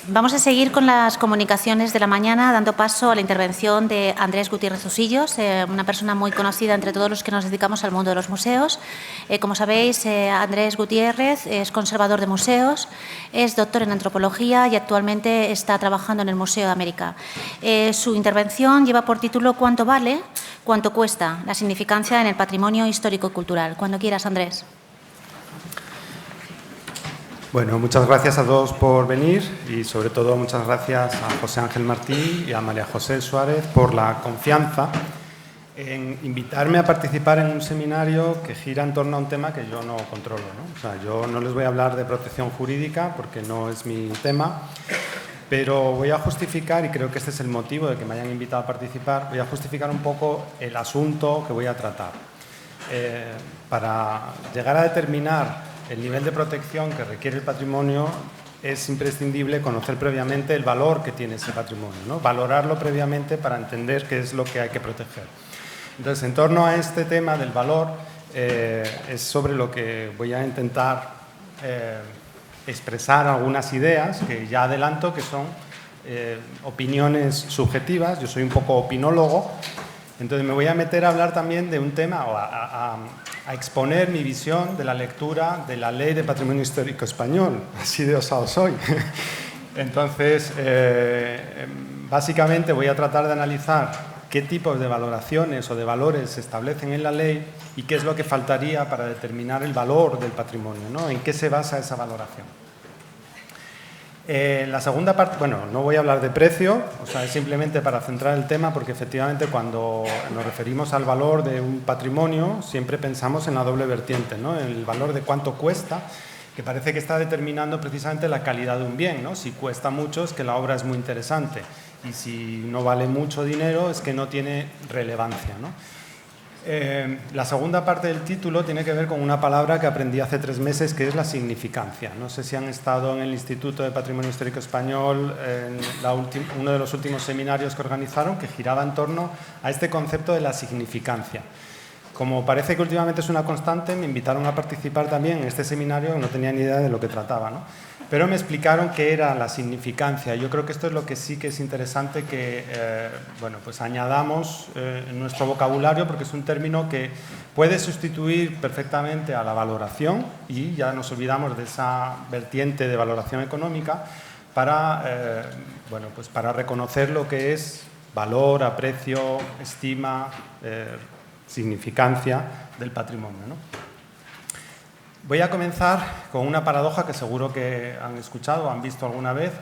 Vamos a seguir con las comunicaciones de la mañana, dando paso a la intervención de Andrés Gutiérrez Usillos, una persona muy conocida entre todos los que nos dedicamos al mundo de los museos. Como sabéis, Andrés Gutiérrez es conservador de museos, es doctor en antropología y actualmente está trabajando en el Museo de América. Su intervención lleva por título ¿Cuánto vale? ¿Cuánto cuesta? La significancia en el patrimonio histórico-cultural. Cuando quieras, Andrés. Bueno, muchas gracias a todos por venir y sobre todo muchas gracias a José Ángel Martí y a María José Suárez por la confianza en invitarme a participar en un seminario que gira en torno a un tema que yo no controlo, ¿no? O sea, yo no les voy a hablar de protección jurídica porque no es mi tema, pero voy a justificar, y creo que este es el motivo de que me hayan invitado a participar, voy a justificar un poco el asunto que voy a tratar. Para llegar a determinar el nivel de protección que requiere el patrimonio es imprescindible conocer previamente el valor que tiene ese patrimonio, ¿no? Valorarlo previamente para entender qué es lo que hay que proteger. Entonces, en torno a este tema del valor, es sobre lo que voy a intentar expresar algunas ideas que ya adelanto que son opiniones subjetivas. Yo soy un poco opinólogo. Entonces me voy a meter a hablar también de un tema, o a exponer mi visión de la lectura de la Ley de Patrimonio Histórico Español. Así de osado soy. Entonces, básicamente voy a tratar de analizar qué tipos de valoraciones o de valores se establecen en la ley y qué es lo que faltaría para determinar el valor del patrimonio, ¿no? En qué se basa esa valoración. La segunda parte, bueno, no voy a hablar de precio, o sea, es simplemente para centrar el tema, porque efectivamente cuando nos referimos al valor de un patrimonio siempre pensamos en la doble vertiente, ¿no? En el valor de cuánto cuesta, que parece que está determinando precisamente la calidad de un bien, ¿no? Si cuesta mucho es que la obra es muy interesante y si no vale mucho dinero es que no tiene relevancia, ¿no? La segunda parte del título tiene que ver con una palabra que aprendí hace 3 meses, que es la significancia. No sé si han estado en el Instituto de Patrimonio Histórico Español en uno de los últimos seminarios que organizaron, que giraba en torno a este concepto de la significancia. Como parece que últimamente es una constante, me invitaron a participar también en este seminario, no tenía ni idea de lo que trataba, ¿no? Pero me explicaron qué era la significancia. Yo creo que esto es lo que sí que es interesante que bueno, pues añadamos en nuestro vocabulario, porque es un término que puede sustituir perfectamente a la valoración, y ya nos olvidamos de esa vertiente de valoración económica para, bueno, pues para reconocer lo que es valor, aprecio, estima, significancia del patrimonio, ¿no? Voy a comenzar con una paradoja que seguro que han escuchado o han visto alguna vez,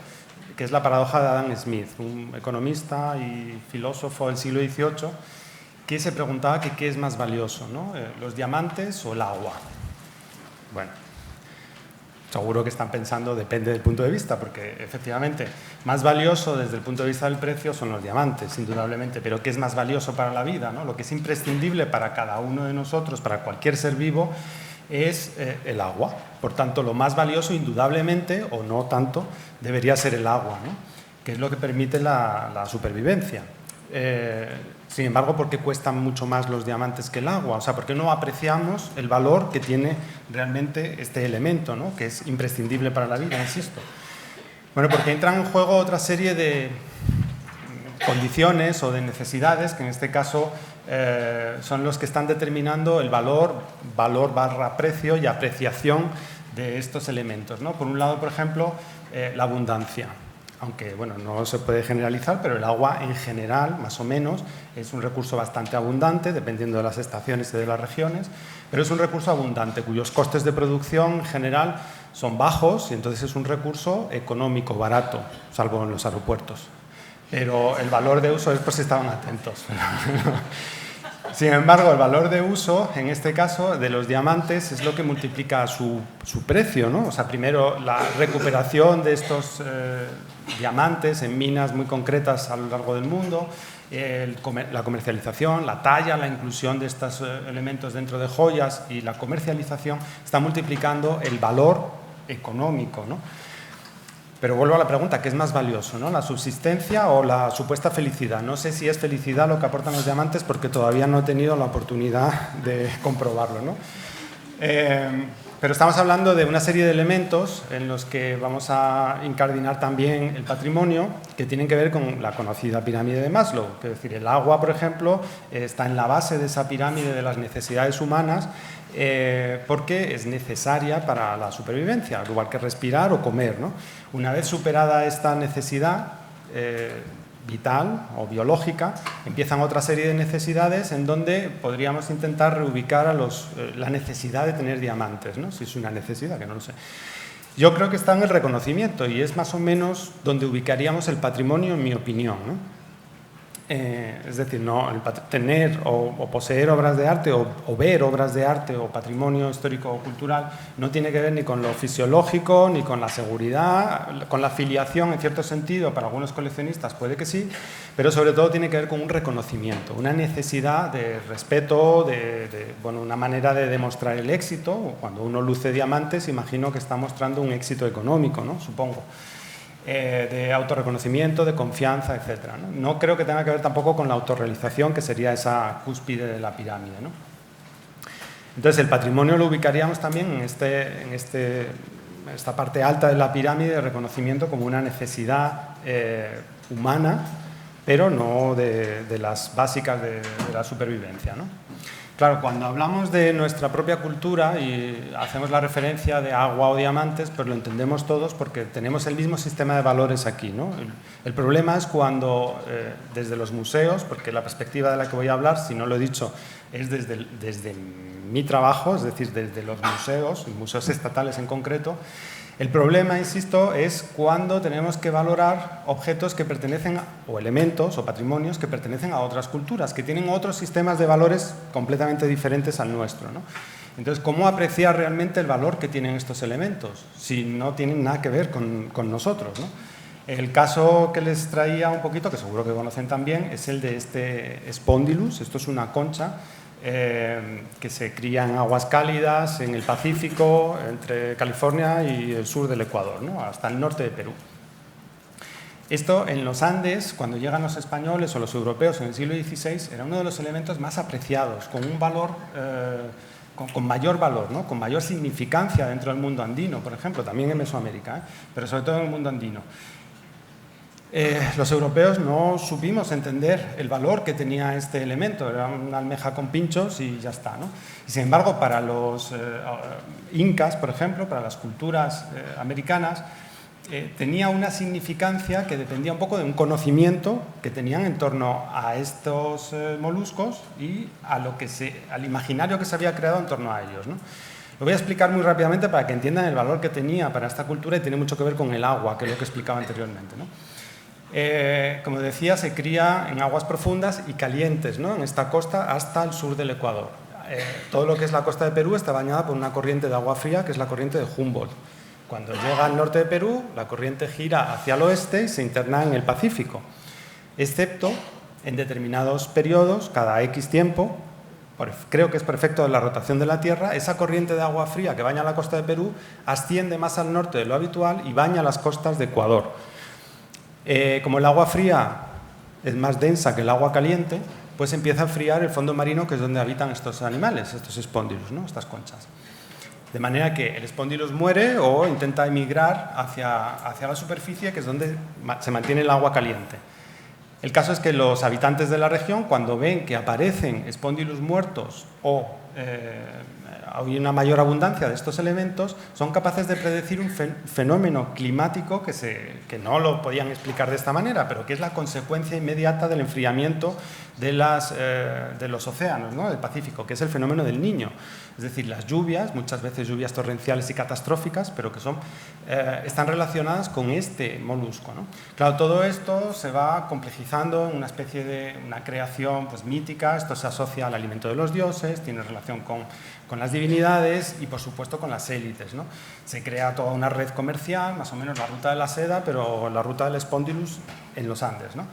que es la paradoja de Adam Smith, un economista y filósofo del siglo XVIII, que se preguntaba que qué es más valioso, ¿no? ¿Los diamantes o el agua? Bueno, seguro que están pensando, depende del punto de vista, porque efectivamente más valioso desde el punto de vista del precio son los diamantes, indudablemente, pero ¿qué es más valioso para la vida, ¿no? Lo que es imprescindible para cada uno de nosotros, para cualquier ser vivo, es el agua. Por tanto, lo más valioso, indudablemente, o no tanto, debería ser el agua, ¿no? Que es lo que permite la supervivencia. Sin embargo, ¿por qué cuestan mucho más los diamantes que el agua? O sea, ¿por qué no apreciamos el valor que tiene realmente este elemento, ¿no? Que es imprescindible para la vida, insisto? Bueno, porque entran en juego otra serie de condiciones o de necesidades que en este caso son los que están determinando el valor barra precio y apreciación de estos elementos, ¿no? Por un lado, por ejemplo, la abundancia. Aunque, bueno, no se puede generalizar, pero el agua en general, más o menos, es un recurso bastante abundante, dependiendo de las estaciones y de las regiones, pero es un recurso abundante, cuyos costes de producción en general son bajos, y entonces es un recurso económico, barato, salvo en los aeropuertos. Pero el valor de uso es por si estaban atentos. Sin embargo, el valor de uso, en este caso, de los diamantes es lo que multiplica su precio, ¿no? O sea, primero la recuperación de estos diamantes en minas muy concretas a lo largo del mundo, la comercialización, la talla, la inclusión de estos elementos dentro de joyas y la comercialización está multiplicando el valor económico, ¿no? Pero vuelvo a la pregunta, ¿qué es más valioso, ¿no? ¿La subsistencia o la supuesta felicidad? No sé si es felicidad lo que aportan los diamantes porque todavía no he tenido la oportunidad de comprobarlo, ¿no? Pero estamos hablando de una serie de elementos en los que vamos a incardinar también el patrimonio, que tienen que ver con la conocida pirámide de Maslow. Es decir, el agua, por ejemplo, está en la base de esa pirámide de las necesidades humanas, porque es necesaria para la supervivencia, al igual que respirar o comer, ¿no? Una vez superada esta necesidad vital o biológica, empiezan otra serie de necesidades en donde podríamos intentar reubicar a la necesidad de tener diamantes, ¿no? Si es una necesidad, que no lo sé. Yo creo que está en el reconocimiento y es más o menos donde ubicaríamos el patrimonio, en mi opinión, ¿no? Es decir, no, tener o poseer obras de arte o ver obras de arte o patrimonio histórico o cultural no tiene que ver ni con lo fisiológico, ni con la seguridad, con la afiliación en cierto sentido, para algunos coleccionistas puede que sí, pero sobre todo tiene que ver con un reconocimiento, una necesidad de respeto, bueno, una manera de demostrar el éxito. Cuando uno luce diamantes, imagino que está mostrando un éxito económico, ¿no? Supongo. De autorreconocimiento, de confianza, etc., ¿no? No creo que tenga que ver tampoco con la autorrealización, que sería esa cúspide de la pirámide, ¿no? Entonces, el patrimonio lo ubicaríamos también en esta parte alta de la pirámide de reconocimiento como una necesidad humana, pero no de las básicas de la supervivencia, ¿no? Claro, cuando hablamos de nuestra propia cultura y hacemos la referencia de agua o diamantes, pues lo entendemos todos porque tenemos el mismo sistema de valores aquí, ¿no? El problema es cuando desde los museos, porque la perspectiva de la que voy a hablar, si no lo he dicho, es desde mi trabajo, es decir, desde los museos estatales en concreto. El problema, insisto, es cuando tenemos que valorar objetos que pertenecen, o elementos o patrimonios que pertenecen a otras culturas, que tienen otros sistemas de valores completamente diferentes al nuestro, ¿no? Entonces, ¿cómo apreciar realmente el valor que tienen estos elementos si no tienen nada que ver con nosotros, ¿no? El caso que les traía un poquito, que seguro que conocen también, es el de este Spondylus. Esto es una concha que se cría en aguas cálidas, en el Pacífico, entre California y el sur del Ecuador, ¿no? Hasta el norte de Perú. Esto en los Andes, cuando llegan los españoles o los europeos en el siglo XVI, era uno de los elementos más apreciados, con un valor, con mayor valor, ¿no? Con mayor significancia dentro del mundo andino, por ejemplo, también en Mesoamérica, pero sobre todo en el mundo andino. Los europeos no supimos entender el valor que tenía este elemento, era una almeja con pinchos y ya está, ¿no? Y sin embargo, para los incas, por ejemplo, para las culturas americanas, tenía una significancia que dependía un poco de un conocimiento que tenían en torno a estos moluscos y al imaginario que se había creado en torno a ellos, ¿no? Lo voy a explicar muy rápidamente para que entiendan el valor que tenía para esta cultura, y tiene mucho que ver con el agua, que es lo que explicaba anteriormente, ¿no? Como decía, se cría en aguas profundas y calientes, ¿no? En esta costa hasta el sur del Ecuador. Todo lo que es la costa de Perú está bañada por una corriente de agua fría, que es la corriente de Humboldt. Cuando llega al norte de Perú, la corriente gira hacia el oeste y se interna en el Pacífico, excepto en determinados periodos, cada X tiempo, creo que es por efecto de la rotación de la Tierra, esa corriente de agua fría que baña la costa de Perú asciende más al norte de lo habitual y baña las costas de Ecuador. Como el agua fría es más densa que el agua caliente, pues empieza a enfriar el fondo marino, que es donde habitan estos animales, estos Spondylus, ¿no? Estas conchas. De manera que el Spondylus muere o intenta emigrar hacia la superficie, que es donde se mantiene el agua caliente. El caso es que los habitantes de la región, cuando ven que aparecen Spondylus muertos o hay una mayor abundancia de estos elementos, son capaces de predecir un fenómeno climático que no lo podían explicar de esta manera, pero que es la consecuencia inmediata del enfriamiento de los océanos, ¿no? Del Pacífico, que es el fenómeno del Niño. Es decir, las lluvias, muchas veces lluvias torrenciales y catastróficas, pero que están relacionadas con este molusco, ¿no? Claro, todo esto se va complejizando en una especie de una creación, pues, mítica. Esto se asocia al alimento de los dioses, tiene relación con las divinidades y, por supuesto, con las élites, ¿no? Se crea toda una red comercial, más o menos la ruta de la seda, pero la ruta del Spondylus en los Andes, ¿no?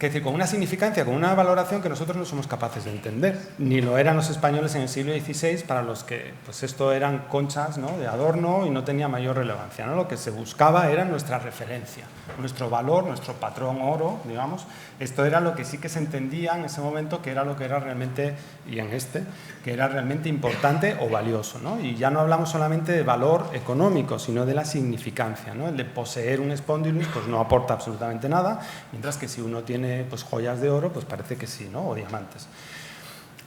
decir, con una significancia, con una valoración que nosotros no somos capaces de entender, ni lo eran los españoles en el siglo XVI, para los que pues esto eran conchas, ¿no?, de adorno y no tenía mayor relevancia, ¿no? Lo que se buscaba era nuestra referencia, nuestro valor, nuestro patrón oro, digamos. Esto era lo que sí que se entendía en ese momento que era lo que era realmente, y en que era realmente importante o valioso, ¿no? Y ya no hablamos solamente de valor económico, sino de la significancia, ¿no? El de poseer un spondylus pues no aporta absolutamente nada, mientras que si uno tiene pues joyas de oro, pues parece que sí, ¿no?, o diamantes.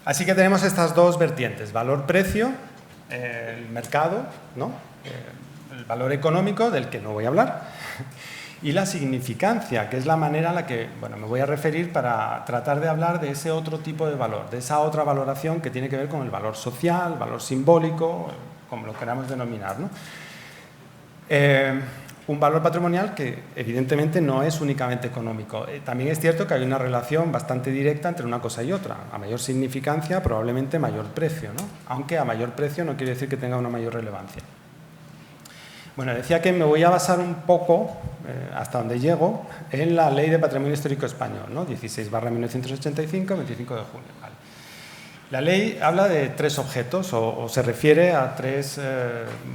Así que tenemos estas dos vertientes, valor-precio, el mercado, ¿no?, el valor económico, del que no voy a hablar, y la significancia, que es la manera en la que, bueno, me voy a referir para tratar de hablar de ese otro tipo de valor, de esa otra valoración que tiene que ver con el valor social, valor simbólico, como lo queramos denominar, ¿no? Un valor patrimonial que evidentemente no es únicamente económico. También es cierto que hay una relación bastante directa entre una cosa y otra. A mayor significancia, probablemente mayor precio, ¿no? Aunque a mayor precio no quiere decir que tenga una mayor relevancia. Bueno, decía que me voy a basar un poco, hasta donde llego, en la Ley de Patrimonio Histórico Español, ¿no? 16/1985, 25 de junio. Vale. La ley habla de tres objetos, o se refiere a tres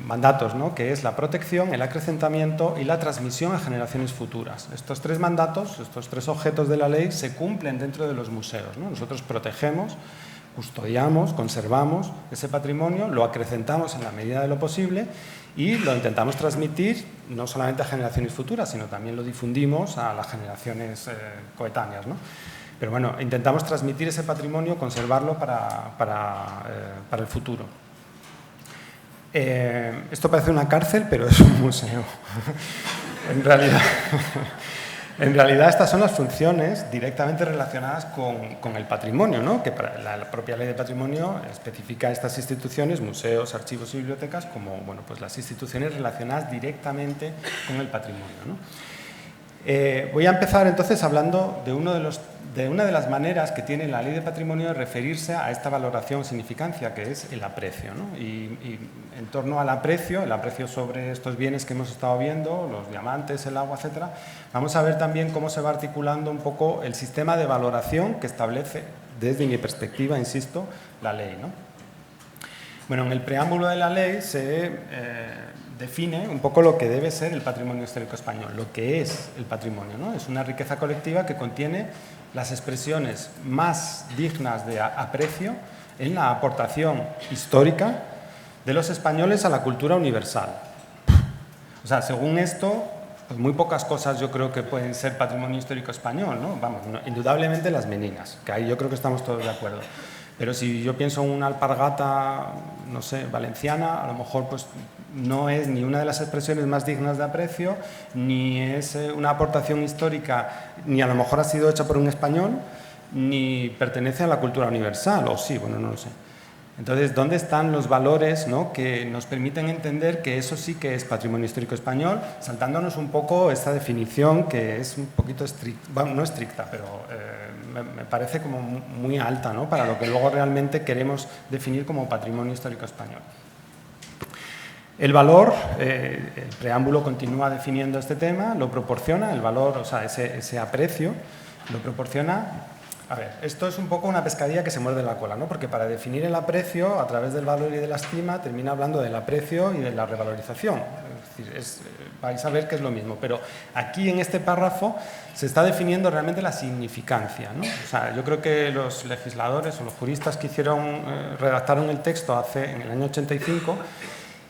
mandatos, ¿no?, que es la protección, el acrecentamiento y la transmisión a generaciones futuras. Estos tres mandatos, estos tres objetos de la ley, se cumplen dentro de los museos, ¿no? Nosotros protegemos, custodiamos, conservamos ese patrimonio, lo acrecentamos en la medida de lo posible y lo intentamos transmitir no solamente a generaciones futuras, sino también lo difundimos a las generaciones coetáneas, ¿no? Pero bueno, intentamos transmitir ese patrimonio, conservarlo para el futuro. Esto parece una cárcel, pero es un museo. En realidad estas son las funciones directamente relacionadas con el patrimonio, ¿no?, que la propia Ley de Patrimonio especifica estas instituciones, museos, archivos y bibliotecas, como, bueno, pues las instituciones relacionadas directamente con el patrimonio, ¿no? Voy a empezar entonces hablando de una de las maneras que tiene la Ley de Patrimonio de referirse a esta valoración o significancia, que es el aprecio, ¿no? Y en torno al aprecio, el aprecio sobre estos bienes que hemos estado viendo, los diamantes, el agua, etcétera, vamos a ver también cómo se va articulando un poco el sistema de valoración que establece, desde mi perspectiva, insisto, la ley, ¿no? Bueno, en el preámbulo de la ley se define un poco lo que debe ser el patrimonio histórico español, lo que es el patrimonio, ¿no? Es una riqueza colectiva que contiene las expresiones más dignas de aprecio en la aportación histórica de los españoles a la cultura universal. O sea, según esto, pues muy pocas cosas yo creo que pueden ser patrimonio histórico español, ¿no? Vamos, indudablemente las meninas, que ahí yo creo que estamos todos de acuerdo. Pero si yo pienso en una alpargata, no sé, valenciana, a lo mejor pues no es ni una de las expresiones más dignas de aprecio, ni es una aportación histórica, ni a lo mejor ha sido hecha por un español, ni pertenece a la cultura universal, o sí, bueno, no lo sé. Entonces, ¿dónde están los valores, ¿no?, que nos permiten entender que eso sí que es patrimonio histórico español, saltándonos un poco esta definición que es un poquito estricta, bueno, no estricta, pero me parece como muy alta, ¿no?, para lo que luego realmente queremos definir como patrimonio histórico español. El valor, el preámbulo continúa definiendo este tema, lo proporciona, el valor, o sea, ese aprecio, lo proporciona. A ver, esto es un poco una pescadilla que se muerde la cola, ¿no? Porque para definir el aprecio, a través del valor y de la estima, termina hablando del aprecio y de la revalorización. Es decir, vais a ver que es lo mismo, pero aquí en este párrafo se está definiendo realmente la significancia, ¿no? O sea, yo creo que los legisladores o los juristas que redactaron el texto en el año 85,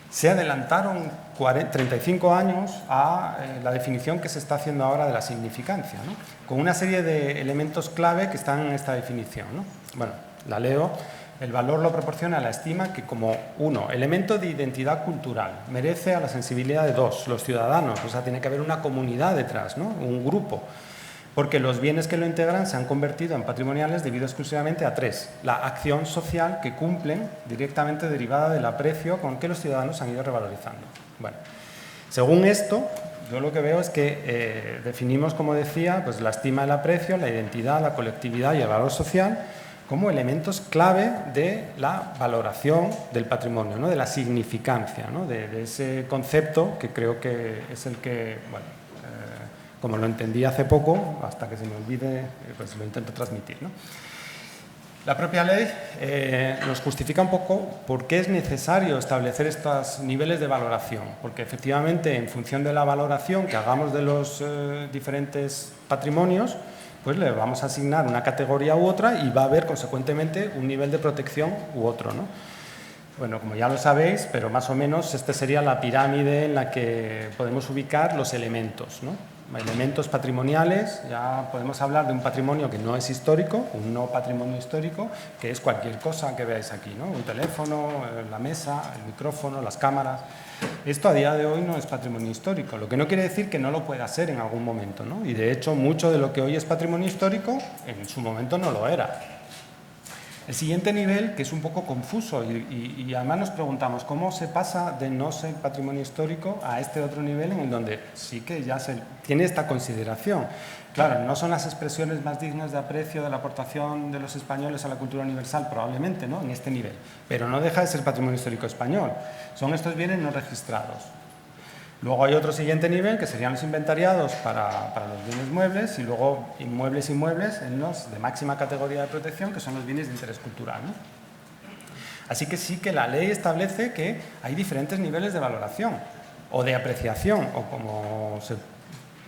se adelantaron 35 años a la definición que se está haciendo ahora de la significancia, ¿no?, con una serie de elementos clave que están en esta definición, ¿no? Bueno, la leo. El valor lo proporciona la estima que, como uno, elemento de identidad cultural, merece a la sensibilidad de dos, los ciudadanos, o sea, tiene que haber una comunidad detrás, ¿no?, un grupo, porque los bienes que lo integran se han convertido en patrimoniales debido exclusivamente a tres: la acción social que cumplen, directamente derivada del aprecio con que los ciudadanos han ido revalorizando. Bueno, según esto, yo lo que veo es que definimos, como decía, pues la estima, el aprecio, la identidad, la colectividad y el valor social como elementos clave de la valoración del patrimonio, ¿no?, de la significancia, ¿no?, de ese concepto que creo que es el que, bueno, como lo entendí hace poco, hasta que se me olvide, pues lo intento transmitir, ¿no? La propia ley nos justifica un poco por qué es necesario establecer estos niveles de valoración, porque efectivamente en función de la valoración que hagamos de los diferentes patrimonios, pues le vamos a asignar una categoría u otra y va a haber consecuentemente un nivel de protección u otro, ¿no? Bueno, como ya lo sabéis, pero más o menos esta sería la pirámide en la que podemos ubicar los elementos, ¿no? Elementos patrimoniales, ya podemos hablar de un patrimonio que no es histórico, un no patrimonio histórico, que es cualquier cosa que veáis aquí, ¿no? Un teléfono, la mesa, el micrófono, las cámaras. Esto a día de hoy no es patrimonio histórico, lo que no quiere decir que no lo pueda ser en algún momento, ¿no? Y de hecho, mucho de lo que hoy es patrimonio histórico, en su momento no lo era. El siguiente nivel, que es un poco confuso y además nos preguntamos cómo se pasa de no ser patrimonio histórico a este otro nivel en el donde sí que ya se tiene esta consideración. Claro, no son las expresiones más dignas de aprecio de la aportación de los españoles a la cultura universal, probablemente, ¿no? En este nivel, pero no deja de ser patrimonio histórico español. Son estos bienes no registrados. Luego hay otro siguiente nivel, que serían los inventariados para los bienes muebles, y luego inmuebles en los de máxima categoría de protección, que son los bienes de interés cultural, ¿no? Así que sí que la ley establece que hay diferentes niveles de valoración, o de apreciación, o como se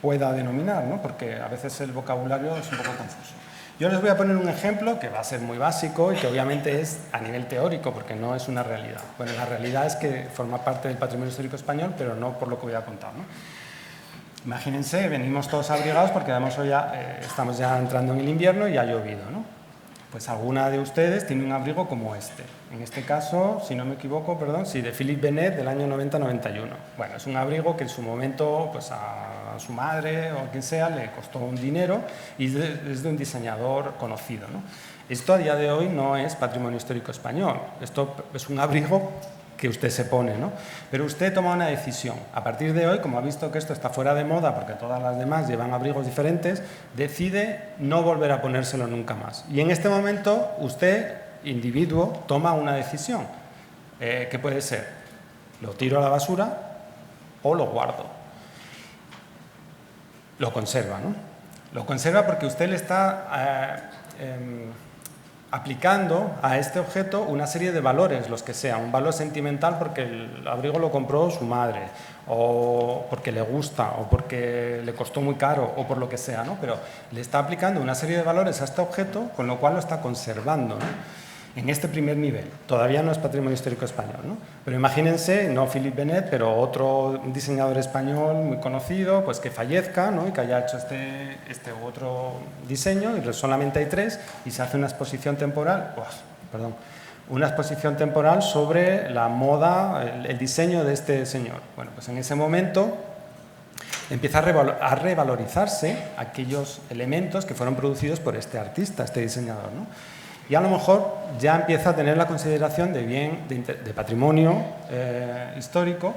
pueda denominar, ¿no? Porque a veces el vocabulario es un poco confuso. Yo les voy a poner un ejemplo que va a ser muy básico y que obviamente es a nivel teórico, porque no es una realidad. Bueno, la realidad es que forma parte del patrimonio histórico español, pero no por lo que voy a contar, ¿no? Imagínense, venimos todos abrigados porque además hoy ya, estamos ya entrando en el invierno y ha llovido, ¿no? Pues alguna de ustedes tiene un abrigo como este. En este caso, si no me equivoco, perdón, sí, de Philippe Benet del año 90-91. Bueno, es un abrigo que en su momento, pues a su madre o a quien sea, le costó un dinero y es de un diseñador conocido, ¿no? Esto a día de hoy no es patrimonio histórico español. Esto es un abrigo que usted se pone, ¿no? Pero usted toma una decisión. A partir de hoy, como ha visto que esto está fuera de moda, porque todas las demás llevan abrigos diferentes, decide no volver a ponérselo nunca más. Y en este momento, usted, individuo, toma una decisión. ¿Qué puede ser? ¿Lo tiro a la basura o lo guardo? Lo conserva, ¿no? Lo conserva porque usted le está aplicando a este objeto una serie de valores, los que sean. Un valor sentimental porque el abrigo lo compró su madre, o porque le gusta, o porque le costó muy caro, o por lo que sea, ¿no? Pero le está aplicando una serie de valores a este objeto, con lo cual lo está conservando, ¿no? En este primer nivel. Todavía no es patrimonio histórico español, ¿no? Pero imagínense, no Philippe Benet, pero otro diseñador español muy conocido, pues que fallezca, ¿no? Y que haya hecho este u otro diseño, y solamente hay 3, y se hace una exposición temporal, una exposición temporal sobre la moda, el diseño de este señor. Bueno, pues en ese momento empieza a revalorizarse aquellos elementos que fueron producidos por este artista, este diseñador, ¿no? Y a lo mejor ya empieza a tener la consideración de bien de patrimonio histórico,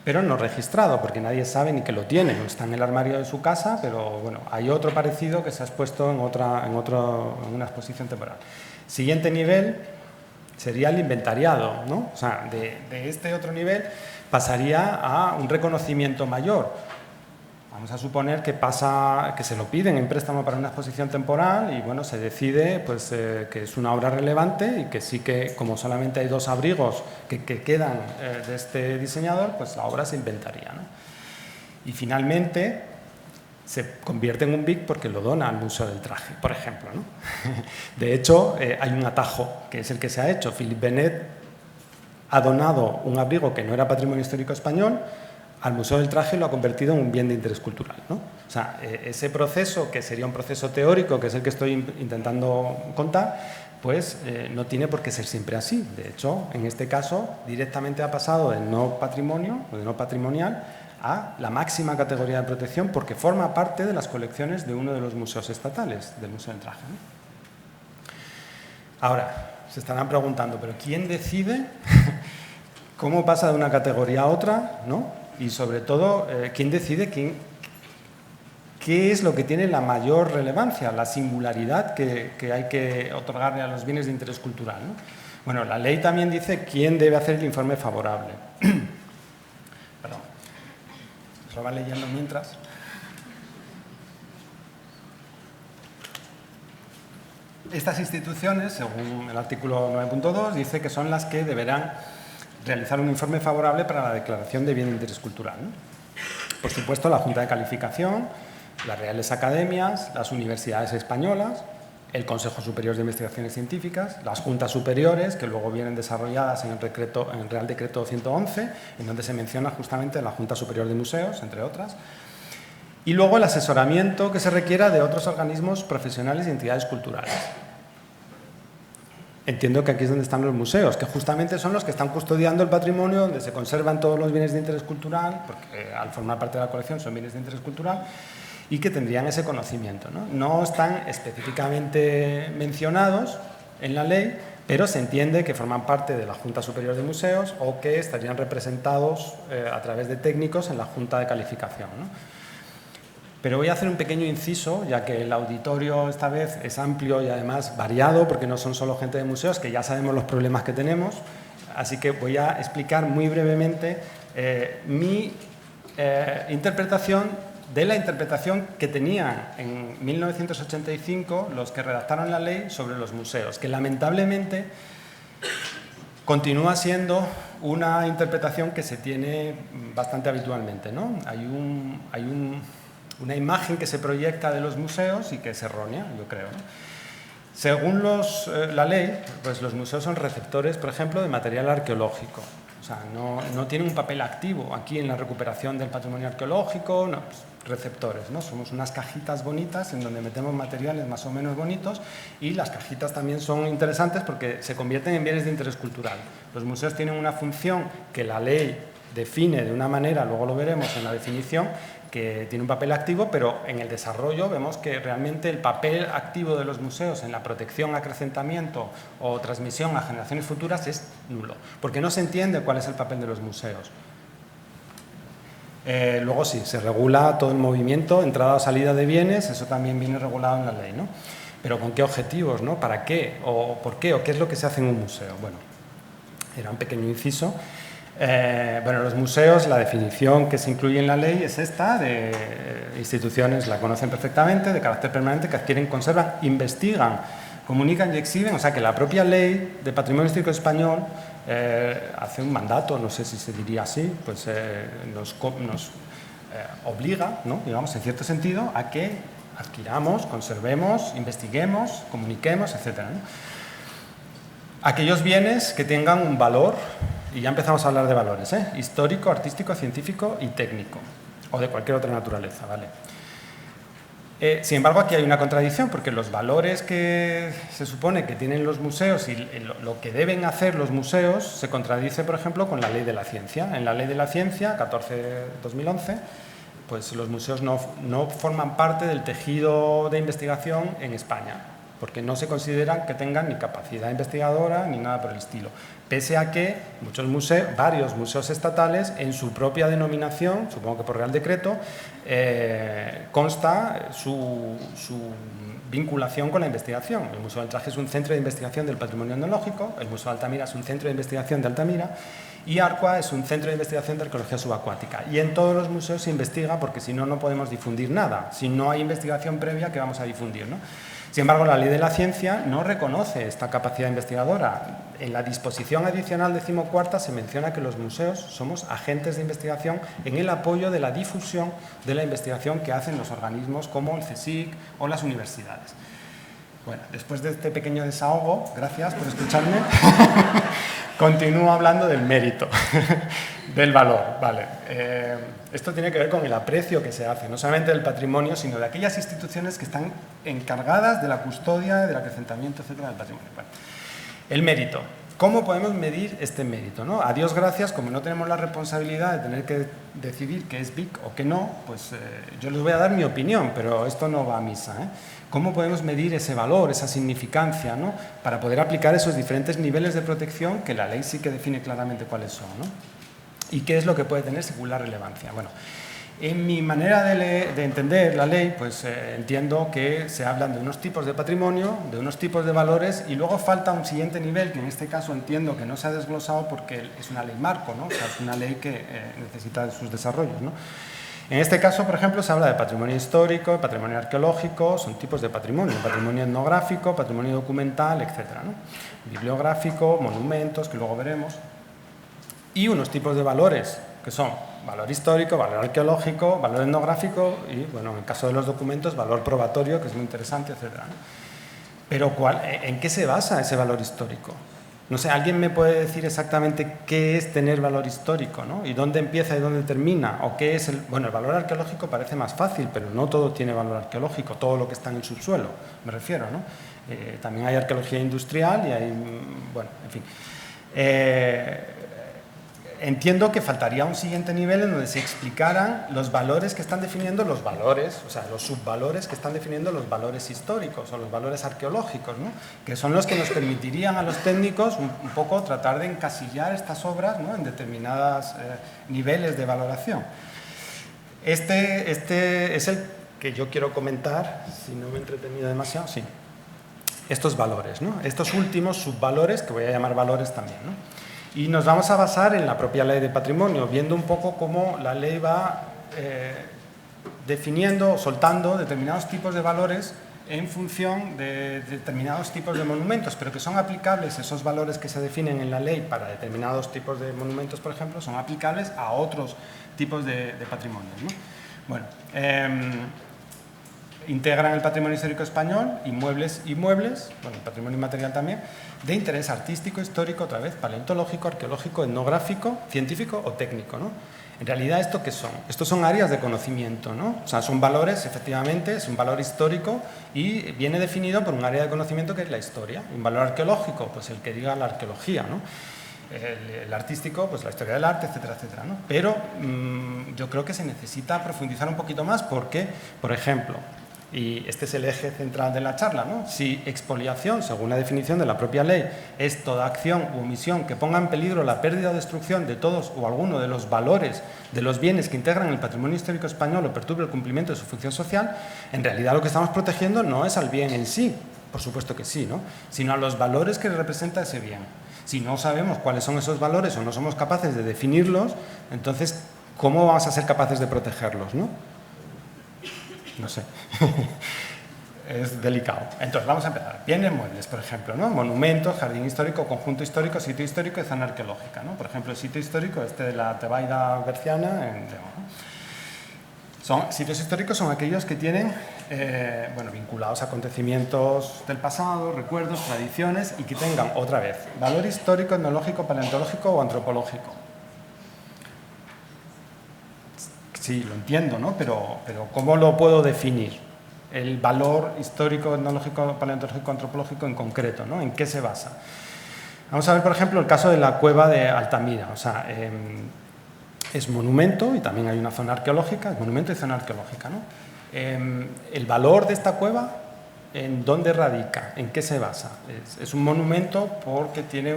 pero no registrado, porque nadie sabe ni que lo tiene. Está en el armario de su casa, pero bueno, hay otro parecido que se ha expuesto en una exposición temporal. Siguiente nivel sería el inventariado, ¿no? O sea, de este otro nivel pasaría a un reconocimiento mayor. Vamos a suponer que se lo piden en préstamo para una exposición temporal y bueno, se decide pues, que es una obra relevante y que sí que, como solamente hay 2 abrigos que quedan de este diseñador, pues la obra se inventaría, ¿no? Y finalmente se convierte en un BIC porque lo dona al Museo del Traje, por ejemplo, ¿no? De hecho, hay un atajo, que es el que se ha hecho. Philippe Benet ha donado un abrigo que no era patrimonio histórico español al Museo del Traje, lo ha convertido en un bien de interés cultural, ¿no? O sea, ese proceso, que sería un proceso teórico, que es el que estoy intentando contar, pues no tiene por qué ser siempre así. De hecho, en este caso, directamente ha pasado del no patrimonio, o de no patrimonial, a la máxima categoría de protección, porque forma parte de las colecciones de uno de los museos estatales, del Museo del Traje, ¿no? Ahora, se estarán preguntando, ¿pero quién decide cómo pasa de una categoría a otra, ¿no? Y sobre todo, ¿quién decide qué es lo que tiene la mayor relevancia, la singularidad que hay que otorgarle a los bienes de interés cultural, ¿no? Bueno, la ley también dice quién debe hacer el informe favorable. Perdón. Lo va leyendo mientras. Estas instituciones, según el artículo 9.2, dice que son las que deberán realizar un informe favorable para la declaración de bien de interés cultural, ¿no? Por supuesto, la Junta de Calificación, las Reales Academias, las universidades españolas, el Consejo Superior de Investigaciones Científicas, las juntas superiores, que luego vienen desarrolladas en el Real Decreto 111, en donde se menciona justamente la Junta Superior de Museos, entre otras, y luego el asesoramiento que se requiera de otros organismos profesionales y entidades culturales. Entiendo que aquí es donde están los museos, que justamente son los que están custodiando el patrimonio, donde se conservan todos los bienes de interés cultural, porque al formar parte de la colección son bienes de interés cultural, y que tendrían ese conocimiento, ¿no? No están específicamente mencionados en la ley, pero se entiende que forman parte de la Junta Superior de Museos o que estarían representados a través de técnicos en la Junta de Calificación, ¿no? Pero voy a hacer un pequeño inciso, ya que el auditorio esta vez es amplio y además variado, porque no son solo gente de museos, que ya sabemos los problemas que tenemos, así que voy a explicar muy brevemente mi interpretación de la interpretación que tenían en 1985 los que redactaron la ley sobre los museos, que lamentablemente continúa siendo una interpretación que se tiene bastante habitualmente, ¿no? Hay una imagen que se proyecta de los museos y que es errónea, yo creo, ¿no? Según la ley, pues los museos son receptores, por ejemplo, de material arqueológico. O sea, no tienen un papel activo aquí en la recuperación del patrimonio arqueológico, no, pues, receptores, ¿no? Somos unas cajitas bonitas en donde metemos materiales más o menos bonitos, y las cajitas también son interesantes porque se convierten en bienes de interés cultural. Los museos tienen una función que la ley define de una manera, luego lo veremos en la definición, que tiene un papel activo, pero en el desarrollo vemos que realmente el papel activo de los museos en la protección, acrecentamiento o transmisión a generaciones futuras es nulo, porque no se entiende cuál es el papel de los museos. Luego sí, se regula todo el movimiento, entrada o salida de bienes, eso también viene regulado en la ley, ¿no? Pero ¿con qué objetivos, no? ¿Para qué? ¿O por qué? ¿O qué es lo que se hace en un museo? Bueno, era un pequeño inciso. Bueno, los museos, la definición que se incluye en la ley es esta, de instituciones, la conocen perfectamente, de carácter permanente, que adquieren, conservan, investigan, comunican y exhiben. O sea, que la propia ley de patrimonio histórico español hace un mandato, no sé si se diría así, pues nos obliga, ¿no? Digamos, en cierto sentido, a que adquiramos, conservemos, investiguemos, comuniquemos, etc., ¿no? Aquellos bienes que tengan un valor, y ya empezamos a hablar de valores, histórico, artístico, científico y técnico, o de cualquier otra naturaleza, ¿vale? Sin embargo, aquí hay una contradicción, porque los valores que se supone que tienen los museos y lo que deben hacer los museos se contradice, por ejemplo, con la Ley de la Ciencia. En la Ley de la Ciencia, 14/2011, pues los museos no forman parte del tejido de investigación en España, porque no se consideran que tengan ni capacidad investigadora ni nada por el estilo. Pese a que muchos museos, varios museos estatales, en su propia denominación, supongo que por Real Decreto, consta su vinculación con la investigación. El Museo del Traje es un centro de investigación del patrimonio etnológico, el Museo de Altamira es un centro de investigación de Altamira, y Arcua es un centro de investigación de arqueología subacuática. Y en todos los museos se investiga, porque si no, no podemos difundir nada. Si no hay investigación previa, ¿qué vamos a difundir, no? Sin embargo, la Ley de la Ciencia no reconoce esta capacidad investigadora. En la disposición adicional 14ª se menciona que los museos somos agentes de investigación en el apoyo de la difusión de la investigación que hacen los organismos como el CSIC o las universidades. Bueno, después de este pequeño desahogo, gracias por escucharme, continúo hablando del mérito, del valor, ¿vale? Esto tiene que ver con el aprecio que se hace, no solamente del patrimonio, sino de aquellas instituciones que están encargadas de la custodia, del acrecentamiento, etcétera, del patrimonio. Bueno, el mérito. ¿Cómo podemos medir este mérito, no? A Dios gracias, como no tenemos la responsabilidad de tener que decidir qué es BIC o qué no, pues yo les voy a dar mi opinión, pero esto no va a misa, ¿eh? ¿Cómo podemos medir ese valor, esa significancia, ¿no? Para poder aplicar esos diferentes niveles de protección que la ley sí que define claramente cuáles son, ¿no? ¿Y qué es lo que puede tener según la relevancia? Bueno, en mi manera de entender la ley, pues entiendo que se hablan de unos tipos de patrimonio, de unos tipos de valores, y luego falta un siguiente nivel, que en este caso entiendo que no se ha desglosado porque es una ley marco, ¿no? O sea, es una ley que necesita de sus desarrollos, ¿no? En este caso, por ejemplo, se habla de patrimonio histórico, patrimonio arqueológico, son tipos de patrimonio etnográfico, patrimonio documental, etc., ¿no? Bibliográfico, monumentos, que luego veremos, y unos tipos de valores, que son valor histórico, valor arqueológico, valor etnográfico y, bueno, en el caso de los documentos, valor probatorio, que es muy interesante, etc., ¿no? Pero ¿en qué se basa ese valor histórico? No sé, ¿alguien me puede decir exactamente qué es tener valor histórico, ¿no? Y dónde empieza y dónde termina? ¿O qué es bueno, el valor arqueológico parece más fácil, pero no todo tiene valor arqueológico, todo lo que está en el subsuelo, me refiero, ¿no? También hay arqueología industrial y hay, bueno, en fin. Entiendo que faltaría un siguiente nivel en donde se explicaran los valores que están definiendo los valores, o sea, los subvalores que están definiendo los valores históricos o los valores arqueológicos, ¿no? Que son los que nos permitirían a los técnicos un poco tratar de encasillar estas obras, ¿no? En determinados niveles de valoración. Este es el que yo quiero comentar, si no me he entretenido demasiado, sí. Estos valores, ¿no? Estos últimos subvalores, que voy a llamar valores también, ¿no? Y nos vamos a basar en la propia ley de patrimonio, viendo un poco cómo la ley va definiendo o soltando determinados tipos de valores en función de determinados tipos de monumentos, pero que son aplicables, esos valores que se definen en la ley para determinados tipos de monumentos, por ejemplo, son aplicables a otros tipos de patrimonios, ¿no? Bueno, integran el patrimonio histórico español, inmuebles, bueno, el patrimonio inmaterial también, de interés artístico, histórico, otra vez, paleontológico, arqueológico, etnográfico, científico o técnico, ¿no? En realidad, ¿esto qué son? Estos son áreas de conocimiento, ¿no? O sea, son valores, efectivamente, es un valor histórico y viene definido por un área de conocimiento que es la historia. Un valor arqueológico, pues el que diga la arqueología, ¿no? El artístico, pues la historia del arte, etcétera, etcétera, ¿no? Pero yo creo que se necesita profundizar un poquito más porque, por ejemplo, y este es el eje central de la charla, ¿no? Si expoliación, según la definición de la propia ley, es toda acción u omisión que ponga en peligro la pérdida o destrucción de todos o alguno de los valores de los bienes que integran el patrimonio histórico español o perturbe el cumplimiento de su función social, en realidad lo que estamos protegiendo no es al bien en sí, por supuesto que sí, ¿no? Sino a los valores que representa ese bien. Si no sabemos cuáles son esos valores o no somos capaces de definirlos, entonces, ¿cómo vamos a ser capaces de protegerlos, no? No sé, es delicado. Entonces, vamos a empezar. Bienes muebles, por ejemplo, ¿no? Monumentos, jardín histórico, conjunto histórico, sitio histórico y zona arqueológica, ¿no? Por ejemplo, el sitio histórico, de la Tebaida Berciana, en León, ¿no? Sitios históricos son aquellos que tienen, bueno, vinculados a acontecimientos del pasado, recuerdos, tradiciones y que tengan, otra vez, valor histórico, etnológico, paleontológico o antropológico. Sí, lo entiendo, ¿no? Pero ¿cómo lo puedo definir? El valor histórico, etnológico, paleontológico, antropológico en concreto, ¿no? ¿En qué se basa? Vamos a ver, por ejemplo, el caso de la cueva de Altamira. O sea, es monumento y también hay una zona arqueológica, es monumento y zona arqueológica, ¿no? El valor de esta cueva, ¿en dónde radica? ¿En qué se basa? Es un monumento porque tiene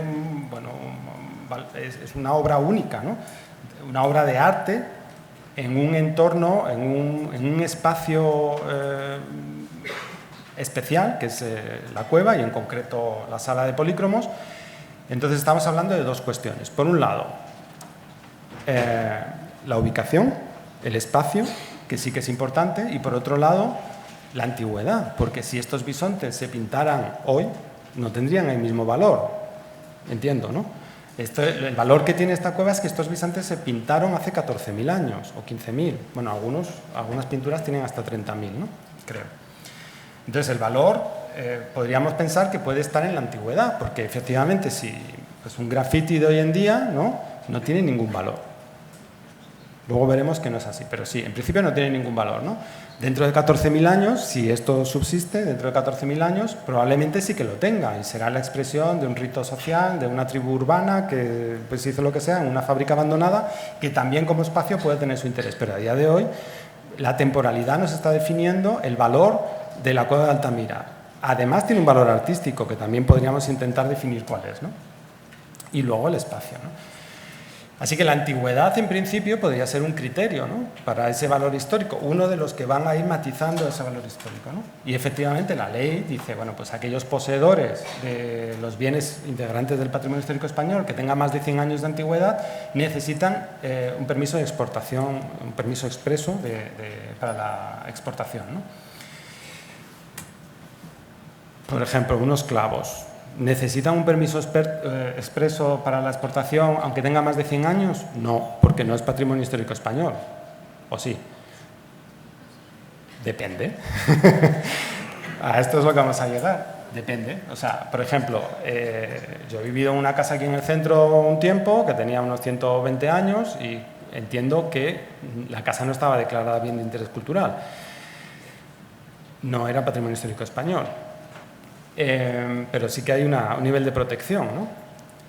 es una obra única, ¿no? Una obra de arte en un entorno, en un espacio especial, que es la cueva y en concreto la sala de polícromos. Entonces estamos hablando de dos cuestiones. Por un lado, la ubicación, el espacio, que sí que es importante, y por otro lado, la antigüedad, porque si estos bisontes se pintaran hoy, no tendrían el mismo valor. Entiendo, ¿no? El valor que tiene esta cueva es que estos bisontes se pintaron hace 14.000 años o 15.000. Bueno, algunas pinturas tienen hasta 30.000, ¿no? Creo. Entonces, el valor podríamos pensar que puede estar en la antigüedad, porque efectivamente si pues un graffiti de hoy en día no tiene ningún valor. Luego veremos que no es así, pero sí, en principio no tiene ningún valor, ¿no? Dentro de 14.000 años, si esto subsiste, dentro de 14.000 años, probablemente sí que lo tenga y será la expresión de un rito social, de una tribu urbana que pues hizo lo que sea en una fábrica abandonada, que también como espacio puede tener su interés, pero a día de hoy la temporalidad nos está definiendo el valor de la cueva de Altamira. Además tiene un valor artístico que también podríamos intentar definir cuál es, ¿no? Y luego el espacio, ¿no? Así que la antigüedad, en principio, podría ser un criterio, ¿no?, para ese valor histórico, uno de los que van a ir matizando ese valor histórico, ¿no? Y efectivamente la ley dice, bueno, pues aquellos poseedores de los bienes integrantes del patrimonio histórico español que tengan más de 100 años de antigüedad necesitan un permiso de exportación, un permiso expreso para la exportación, ¿no? Por ejemplo, unos clavos. ¿Necesitan un permiso expreso para la exportación aunque tenga más de 100 años? No, porque no es patrimonio histórico español. ¿O sí? Depende. A esto es lo que vamos a llegar. Depende. O sea, por ejemplo, yo he vivido en una casa aquí en el centro un tiempo que tenía unos 120 años y entiendo que la casa no estaba declarada bien de interés cultural. No era patrimonio histórico español. Pero sí que hay un nivel de protección, ¿no?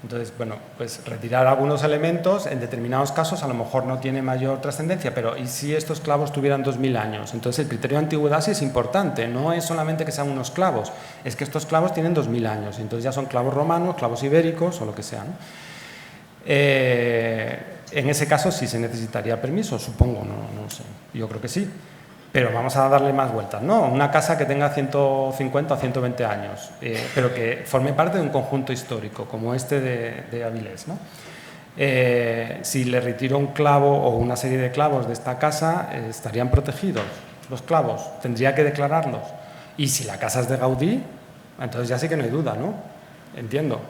Entonces, bueno, pues retirar algunos elementos en determinados casos a lo mejor no tiene mayor trascendencia, pero ¿y si estos clavos tuvieran 2000 años? Entonces el criterio de antigüedad sí es importante, no es solamente que sean unos clavos, es que estos clavos tienen 2000 años, entonces ya son clavos romanos, clavos ibéricos o lo que sea, ¿no? En ese caso sí se necesitaría permiso, supongo, no sé, yo creo que sí. Pero vamos a darle más vueltas, ¿no? Una casa que tenga 150 o 120 años, pero que forme parte de un conjunto histórico, como este de Avilés, ¿no? Si le retiro un clavo o una serie de clavos de esta casa, estarían protegidos los clavos, tendría que declararlos. Y si la casa es de Gaudí, entonces ya sí que no hay duda, ¿no? Entiendo.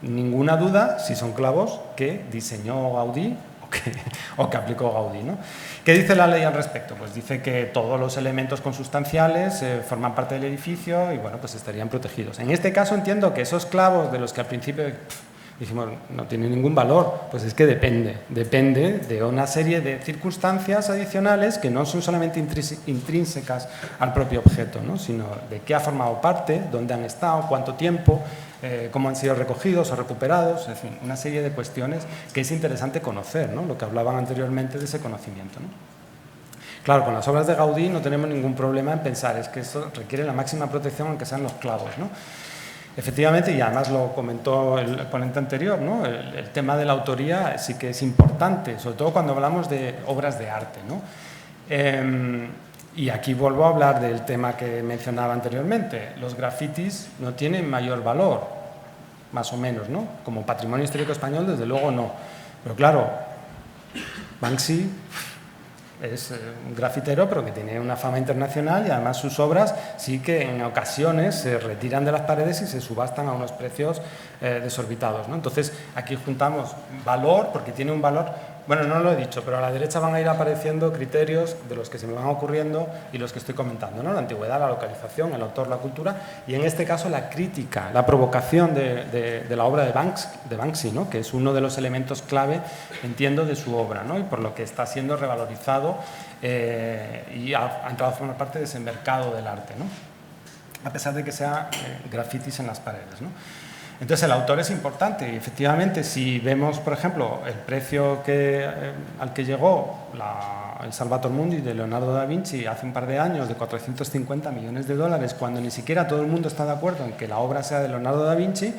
Ninguna duda si son clavos que diseñó Gaudí o que aplicó Gaudí, ¿no? ¿Qué dice la ley al respecto? Pues dice que todos los elementos consustanciales forman parte del edificio y, bueno, pues estarían protegidos. En este caso entiendo que esos clavos de los que al principio dijimos no tienen ningún valor, pues es que depende de una serie de circunstancias adicionales que no son solamente intrínsecas al propio objeto, ¿no?, sino de qué ha formado parte, dónde han estado, cuánto tiempo, cómo han sido recogidos o recuperados, en fin, una serie de cuestiones que es interesante conocer, ¿no?, lo que hablaban anteriormente de ese conocimiento, ¿no? Claro, con las obras de Gaudí no tenemos ningún problema en pensar, es que esto requiere la máxima protección aunque sean los clavos, ¿no? Efectivamente, y además lo comentó el ponente anterior, ¿no?, el tema de la autoría sí que es importante, sobre todo cuando hablamos de obras de arte, ¿no? Y aquí vuelvo a hablar del tema que mencionaba anteriormente. Los grafitis no tienen mayor valor, más o menos, ¿no? Como patrimonio histórico español, desde luego no. Pero claro, Banksy es un grafitero, pero que tiene una fama internacional y además sus obras sí que en ocasiones se retiran de las paredes y se subastan a unos precios desorbitados, ¿no? Entonces, aquí juntamos valor, porque tiene un valor. Bueno, no lo he dicho, pero a la derecha van a ir apareciendo criterios de los que se me van ocurriendo y los que estoy comentando, ¿no? La antigüedad, la localización, el autor, la cultura y en este caso la crítica, la provocación de la obra de Banksy, ¿no?, que es uno de los elementos clave, entiendo, de su obra, ¿no?, y por lo que está siendo revalorizado y ha entrado a formar parte de ese mercado del arte, ¿no?, a pesar de que sea grafitis en las paredes, ¿no? Entonces el autor es importante y efectivamente si vemos, por ejemplo, el precio al que llegó el Salvator Mundi de Leonardo da Vinci hace un par de años, de 450 millones de dólares, cuando ni siquiera todo el mundo está de acuerdo en que la obra sea de Leonardo da Vinci,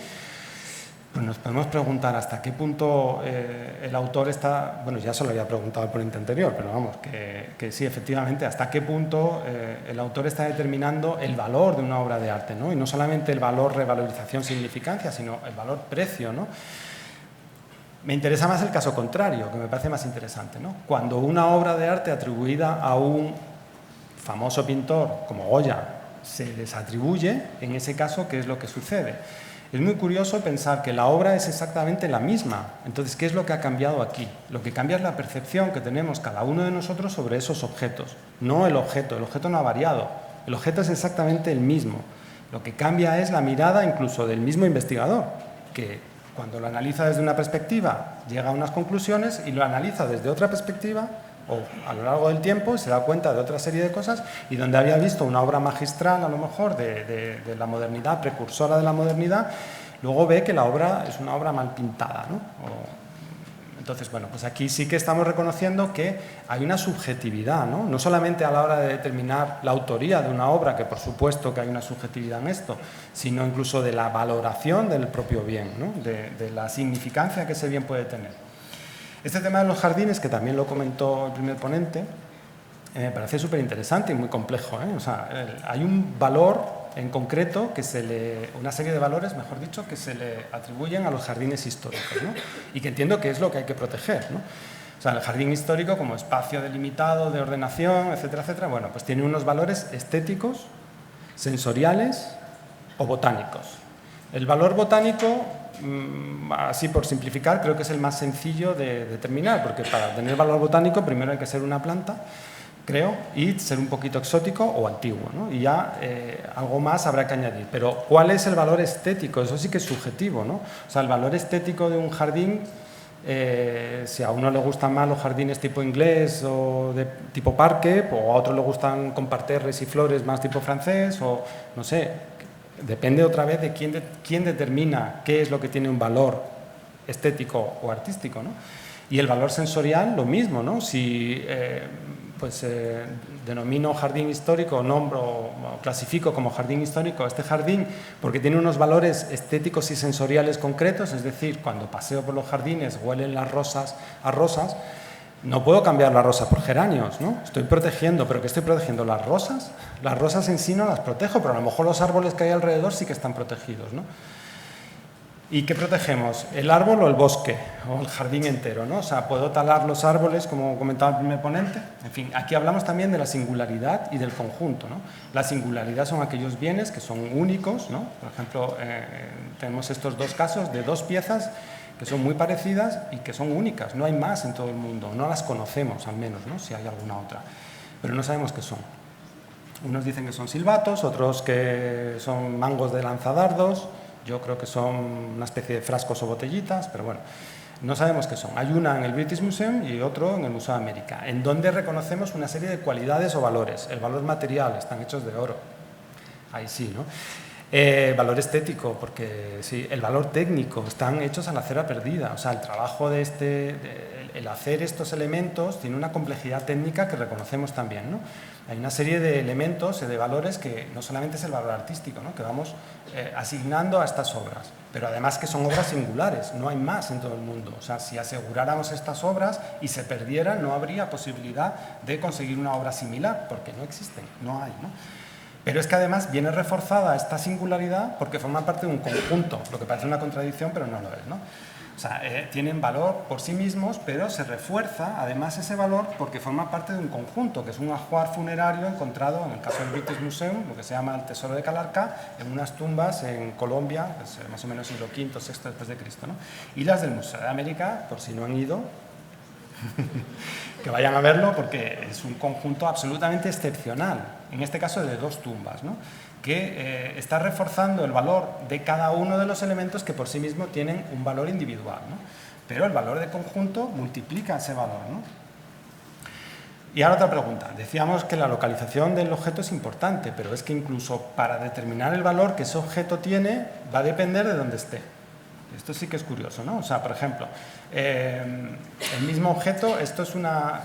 pues nos podemos preguntar hasta qué punto el autor está, bueno, ya se lo había preguntado al ponente anterior, pero vamos, que sí, efectivamente, hasta qué punto el autor está determinando el valor de una obra de arte, ¿no? Y no solamente el valor revalorización significancia, sino el valor precio, ¿no? Me interesa más el caso contrario, que me parece más interesante, ¿no? Cuando una obra de arte atribuida a un famoso pintor como Goya se desatribuye, en ese caso, ¿qué es lo que sucede? Es muy curioso pensar que la obra es exactamente la misma. Entonces, ¿qué es lo que ha cambiado aquí? Lo que cambia es la percepción que tenemos cada uno de nosotros sobre esos objetos, no el objeto no ha variado, el objeto es exactamente el mismo. Lo que cambia es la mirada incluso del mismo investigador, que cuando lo analiza desde una perspectiva llega a unas conclusiones y lo analiza desde otra perspectiva o a lo largo del tiempo se da cuenta de otra serie de cosas y donde había visto una obra magistral a lo mejor de la modernidad, precursora de la modernidad, luego ve que la obra es una obra mal pintada, ¿no? Entonces, bueno, pues aquí sí que estamos reconociendo que hay una subjetividad, ¿no? No solamente a la hora de determinar la autoría de una obra, que por supuesto que hay una subjetividad en esto, sino incluso de la valoración del propio bien, ¿no? De la significancia que ese bien puede tener. Este tema de los jardines, que también lo comentó el primer ponente, me parece súper interesante y muy complejo, ¿eh? O sea, hay un valor en concreto, una serie de valores, mejor dicho, que se le atribuyen a los jardines históricos, ¿no? Y que entiendo que es lo que hay que proteger, ¿no? O sea, el jardín histórico como espacio delimitado, de ordenación, etcétera, etcétera, bueno, pues tiene unos valores estéticos, sensoriales o botánicos. El valor botánico, así por simplificar, creo que es el más sencillo de determinar, porque para tener valor botánico primero hay que ser una planta, creo, y ser un poquito exótico o antiguo, ¿no? Y ya algo más habrá que añadir. Pero ¿cuál es el valor estético? Eso sí que es subjetivo, ¿no? O sea, el valor estético de un jardín, si a uno le gustan más los jardines tipo inglés o de tipo parque, o a otro le gustan con parterres y flores más tipo francés, o no sé, depende otra vez de quién determina qué es lo que tiene un valor estético o artístico, ¿no? Y el valor sensorial, lo mismo, ¿no? Si denomino jardín histórico, nombro o clasifico como jardín histórico este jardín porque tiene unos valores estéticos y sensoriales concretos, es decir, cuando paseo por los jardines huelen las rosas a rosas, no puedo cambiar la rosa por geranios, ¿no? Estoy protegiendo, ¿pero qué estoy protegiendo? ¿Las rosas? Las rosas en sí no las protejo, pero a lo mejor los árboles que hay alrededor sí que están protegidos, ¿no? ¿Y qué protegemos? ¿El árbol o el bosque? ¿O el jardín entero? ¿No? O sea, ¿puedo talar los árboles, como comentaba el primer ponente? En fin, aquí hablamos también de la singularidad y del conjunto, ¿no? La singularidad son aquellos bienes que son únicos, ¿no? Por ejemplo, tenemos estos dos casos de dos piezas que son muy parecidas y que son únicas. No hay más en todo el mundo. No las conocemos, al menos, ¿no? Si hay alguna otra. Pero no sabemos qué son. Unos dicen que son silbatos, otros que son mangos de lanzadardos. Yo creo que son una especie de frascos o botellitas, pero bueno, no sabemos qué son. Hay una en el British Museum y otro en el Museo de América, en donde reconocemos una serie de cualidades o valores. El valor material, están hechos de oro. Ahí sí, ¿no? Valor estético, porque sí, el valor técnico, están hechos a la cera perdida. O sea, el trabajo el hacer estos elementos tiene una complejidad técnica que reconocemos también, ¿no? Hay una serie de elementos y de valores que no solamente es el valor artístico, ¿no? Que vamos asignando a estas obras, pero además que son obras singulares, no hay más en todo el mundo. O sea, si aseguráramos estas obras y se perdieran, no habría posibilidad de conseguir una obra similar, porque no existen, no hay, ¿no? Pero es que además viene reforzada esta singularidad porque forma parte de un conjunto, lo que parece una contradicción, pero no lo es, ¿no? O sea, tienen valor por sí mismos, pero se refuerza además ese valor porque forma parte de un conjunto, que es un ajuar funerario encontrado, en el caso del British Museum, lo que se llama el Tesoro de Calarca, en unas tumbas en Colombia, pues, más o menos siglo V, VI después de Cristo, ¿no? Y las del Museo de América, por si no han ido, que vayan a verlo porque es un conjunto absolutamente excepcional, en este caso de dos tumbas, ¿no? Que está reforzando el valor de cada uno de los elementos que por sí mismos tienen un valor individual, ¿no? Pero el valor de conjunto multiplica ese valor, ¿no? Y ahora otra pregunta. Decíamos que la localización del objeto es importante, pero es que incluso para determinar el valor que ese objeto tiene va a depender de dónde esté. Esto sí que es curioso, ¿no? O sea, por ejemplo, el mismo objeto, esto es una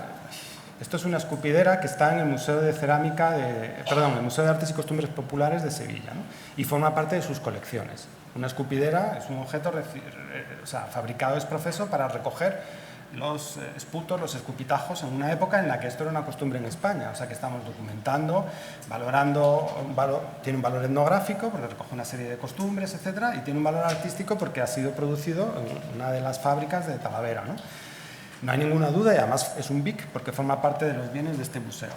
escupidera que está en el Museo de Cerámica, el Museo de Artes y Costumbres Populares de Sevilla, ¿no? Y forma parte de sus colecciones. Una escupidera es un objeto fabricado ex profeso para recoger los esputos, los escupitajos en una época en la que esto era una costumbre en España. O sea, que estamos documentando, valorando, tiene un valor etnográfico porque recoge una serie de costumbres, etcétera, y tiene un valor artístico porque ha sido producido en una de las fábricas de Talavera, ¿no? No hay ninguna duda y además es un BIC porque forma parte de los bienes de este museo.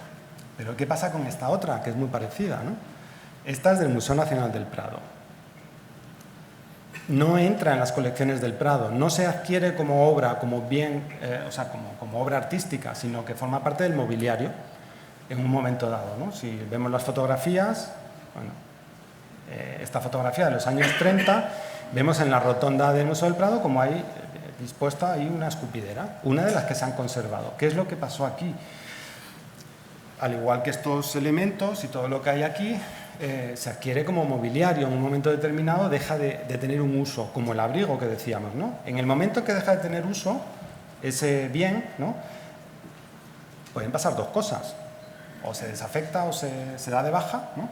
Pero ¿qué pasa con esta otra, que es muy parecida, ¿no? Esta es del Museo Nacional del Prado. No entra en las colecciones del Prado, no se adquiere como obra, como bien, como obra artística, sino que forma parte del mobiliario en un momento dado, ¿no? Si vemos las fotografías, bueno, esta fotografía de los años 30, vemos en la rotonda del Museo del Prado como hay dispuesta ahí una escupidera, una de las que se han conservado. ¿Qué es lo que pasó aquí? Al igual que estos elementos y todo lo que hay aquí, se adquiere como mobiliario. En un momento determinado deja de tener un uso, como el abrigo que decíamos, ¿no? En el momento que deja de tener uso, ese bien, ¿no? Pueden pasar dos cosas. O se desafecta o se da de baja, ¿no?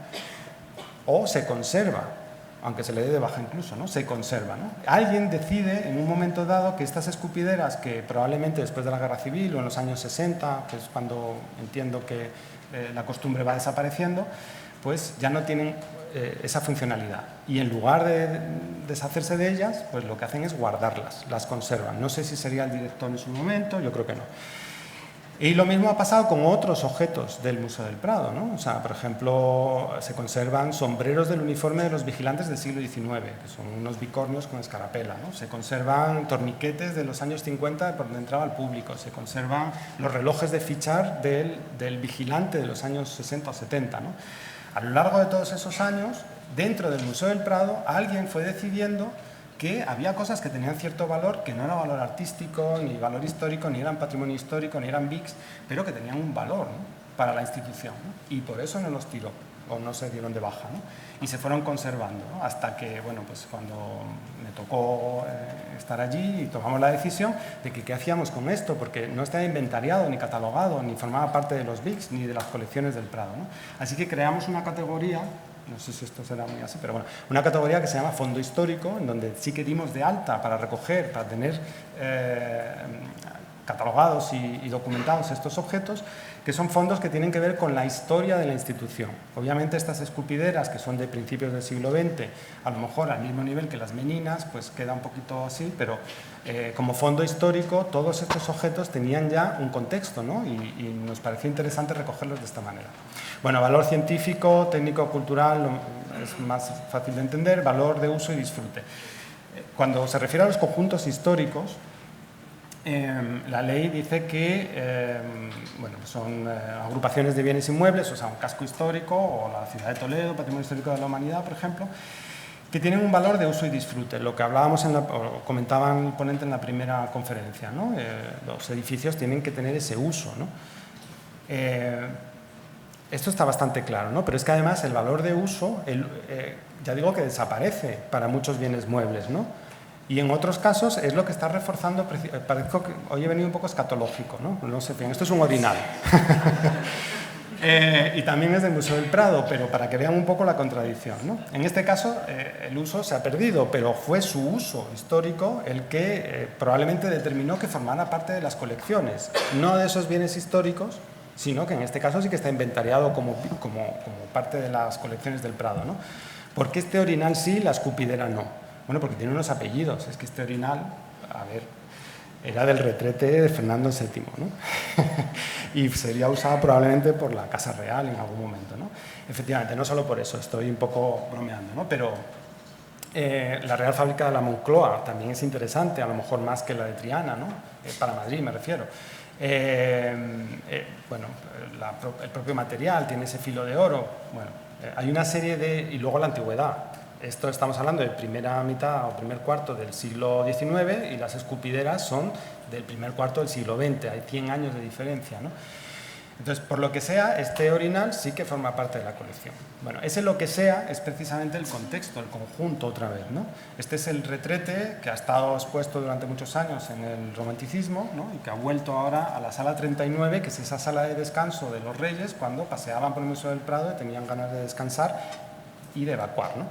O se conserva. aunque se le dé de baja incluso, ¿no? Se conserva, ¿no? Alguien decide en un momento dado que estas escupideras, que probablemente después de la Guerra Civil o en los años 60, que es cuando entiendo que la costumbre va desapareciendo, pues ya no tienen esa funcionalidad. Y en lugar de deshacerse de ellas, pues lo que hacen es guardarlas, las conservan. No sé si sería el director en su momento, yo creo que no. Y lo mismo ha pasado con otros objetos del Museo del Prado, ¿no? O sea, por ejemplo, se conservan sombreros del uniforme de los vigilantes del siglo XIX, que son unos bicornios con escarapela, ¿no? Se conservan torniquetes de los años 50 por donde entraba el público, se conservan los relojes de fichar del vigilante de los años 60 o 70, ¿no? A lo largo de todos esos años, dentro del Museo del Prado, alguien fue decidiendo que había cosas que tenían cierto valor, que no era valor artístico, ni valor histórico, ni eran patrimonio histórico, ni eran BICs, pero que tenían un valor, ¿no?, para la institución, ¿no? Y por eso no los tiró, o no se dieron de baja, ¿no? Y se fueron conservando, ¿no? Hasta que, bueno, pues cuando me tocó estar allí y tomamos la decisión de que qué hacíamos con esto, porque no estaba inventariado, ni catalogado, ni formaba parte de los BICs, ni de las colecciones del Prado, ¿no? Así que creamos una categoría, no sé si esto será muy así, pero bueno, una categoría que se llama Fondo Histórico, en donde sí que dimos de alta para recoger, para tener catalogados y documentados estos objetos, que son fondos que tienen que ver con la historia de la institución. Obviamente estas escupideras, que son de principios del siglo XX, a lo mejor al mismo nivel que las meninas, pues queda un poquito así, pero como fondo histórico todos estos objetos tenían ya un contexto, ¿no? Y nos pareció interesante recogerlos de esta manera. Bueno, valor científico, técnico, cultural, es más fácil de entender, valor de uso y disfrute. Cuando se refiere a los conjuntos históricos, la ley dice que bueno, son agrupaciones de bienes inmuebles, o sea, un casco histórico o la ciudad de Toledo, patrimonio histórico de la humanidad, por ejemplo, que tienen un valor de uso y disfrute, lo que hablábamos, o comentaban el ponente en la primera conferencia, ¿no? Los edificios tienen que tener ese uso, ¿no? Esto está bastante claro, ¿no? Pero es que además el valor de uso, ya digo que desaparece para muchos bienes muebles, ¿no? Y en otros casos es lo que está reforzando, parezco que hoy he venido un poco escatológico, ¿no? No sé, bien, esto es un orinal. Y también es del Museo del Prado, pero para que vean un poco la contradicción, ¿no? En este caso el uso se ha perdido, pero fue su uso histórico el que probablemente determinó que formara parte de las colecciones, no de esos bienes históricos, sino que en este caso sí que está inventariado como parte de las colecciones del Prado, ¿no? ¿Por qué este orinal sí, la escupidera no? Bueno, porque tiene unos apellidos. Es que este orinal, a ver, era del retrete de Fernando VII, ¿no? Y sería usado probablemente por la Casa Real en algún momento, ¿no? Efectivamente, no solo por eso, estoy un poco bromeando, ¿no? Pero la Real Fábrica de la Moncloa también es interesante, a lo mejor más que la de Triana, ¿no? Para Madrid me refiero. Bueno, el propio material tiene ese filo de oro. Bueno, hay una serie de... Y luego la antigüedad. Esto estamos hablando de primera mitad o primer cuarto del siglo XIX y las escupideras son del primer cuarto del siglo XX. Hay 100 años de diferencia, ¿no? Entonces, por lo que sea, este orinal sí que forma parte de la colección. Bueno, ese lo que sea es precisamente el contexto, el conjunto otra vez, ¿no? Este es el retrete que ha estado expuesto durante muchos años en el romanticismo, ¿no? Y que ha vuelto ahora a la sala 39, que es esa sala de descanso de los reyes cuando paseaban por el Museo del Prado y tenían ganas de descansar y de evacuar, ¿no?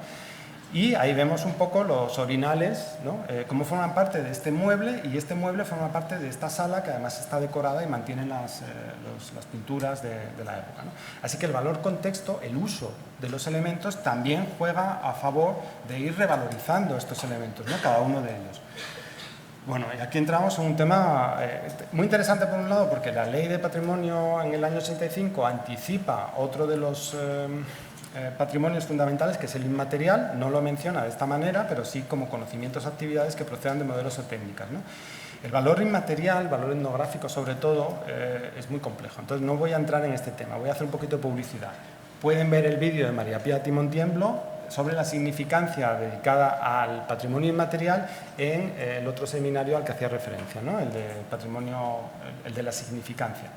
Y ahí vemos un poco los orinales, ¿no? Cómo forman parte de este mueble, y este mueble forma parte de esta sala que además está decorada y mantiene las pinturas de la época, ¿no? Así que el valor contexto, el uso de los elementos también juega a favor de ir revalorizando estos elementos, ¿no? Cada uno de ellos. Bueno, y aquí entramos en un tema muy interesante por un lado, porque la Ley de Patrimonio en el año 85 anticipa otro de los patrimonios fundamentales, que es el inmaterial. No lo menciona de esta manera, pero sí como conocimientos o actividades que procedan de modelos o técnicas, ¿no? El valor inmaterial, valor etnográfico sobre todo, es muy complejo. Entonces no voy a entrar en este tema, voy a hacer un poquito de publicidad. Pueden ver el vídeo de María Pía Timontiemblo sobre la significancia dedicada al patrimonio inmaterial en el otro seminario al que hacía referencia, ¿no? El de patrimonio, el de la significancia.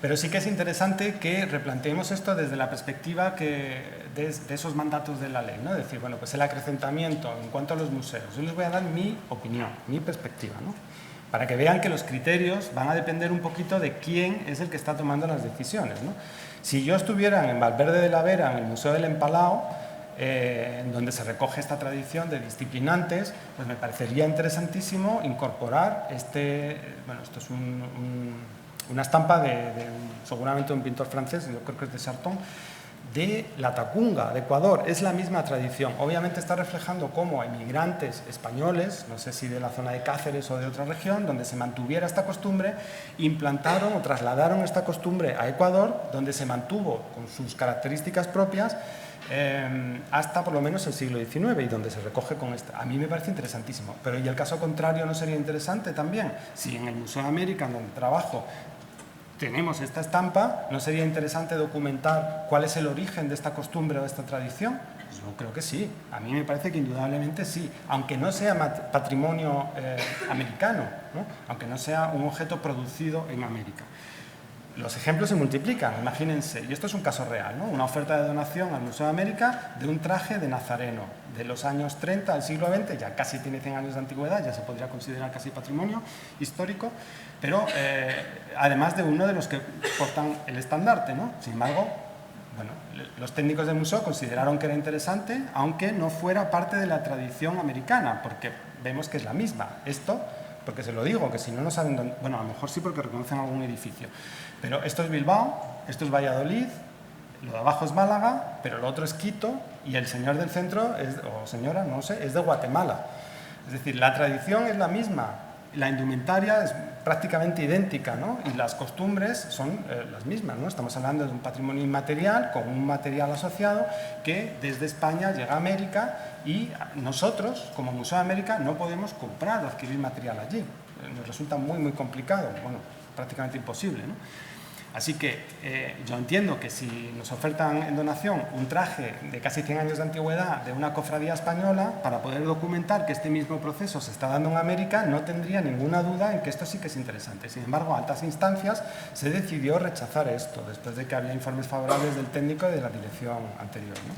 Pero sí que es interesante que replanteemos esto desde la perspectiva de esos mandatos de la ley, ¿no? Es decir, bueno, pues el acrecentamiento en cuanto a los museos. Yo les voy a dar mi opinión, mi perspectiva, ¿no? Para que vean que los criterios van a depender un poquito de quién es el que está tomando las decisiones, ¿no? Si yo estuviera en Valverde de la Vera, en el Museo del Empalao, donde se recoge esta tradición de disciplinantes, pues me parecería interesantísimo incorporar esto es una estampa seguramente un pintor francés, yo creo que es de Charton, de la Tacunga, de Ecuador. Es la misma tradición. Obviamente está reflejando cómo emigrantes españoles, no sé si de la zona de Cáceres o de otra región, donde se mantuviera esta costumbre, implantaron o trasladaron esta costumbre a Ecuador, donde se mantuvo con sus características propias hasta por lo menos el siglo XIX, y donde se recoge con esta. A mí me parece interesantísimo. Pero ¿y el caso contrario no sería interesante también? Si en el Museo de América, donde trabajo, tenemos esta estampa, ¿no sería interesante documentar cuál es el origen de esta costumbre o de esta tradición? Pues yo creo que sí, a mí me parece que indudablemente sí, aunque no sea patrimonio americano, ¿no? Aunque no sea un objeto producido en América. Los ejemplos se multiplican, imagínense, y esto es un caso real, ¿no? Una oferta de donación al Museo de América de un traje de nazareno de los años 30 del siglo XX, ya casi tiene 100 años de antigüedad, ya se podría considerar casi patrimonio histórico, pero además de uno de los que portan el estandarte, ¿no? Sin embargo, bueno, los técnicos del museo consideraron que era interesante, aunque no fuera parte de la tradición americana, porque vemos que es la misma. Esto, porque se lo digo, que si no saben dónde, bueno, a lo mejor sí porque reconocen algún edificio, pero esto es Bilbao, esto es Valladolid, lo de abajo es Málaga, pero lo otro es Quito, y el señor del centro, o señora, no sé, es de Guatemala. Es decir, la tradición es la misma, la indumentaria es prácticamente idéntica, ¿no? Y las costumbres son las mismas, ¿no? Estamos hablando de un patrimonio inmaterial con un material asociado que desde España llega a América, y nosotros, como Museo de América, no podemos comprar o adquirir material allí. Nos resulta muy, muy complicado, bueno, prácticamente imposible, ¿no? Así que yo entiendo que si nos ofertan en donación un traje de casi 100 años de antigüedad de una cofradía española, para poder documentar que este mismo proceso se está dando en América, no tendría ninguna duda en que esto sí que es interesante. Sin embargo, a altas instancias se decidió rechazar esto, después de que había informes favorables del técnico y de la dirección anterior, ¿no?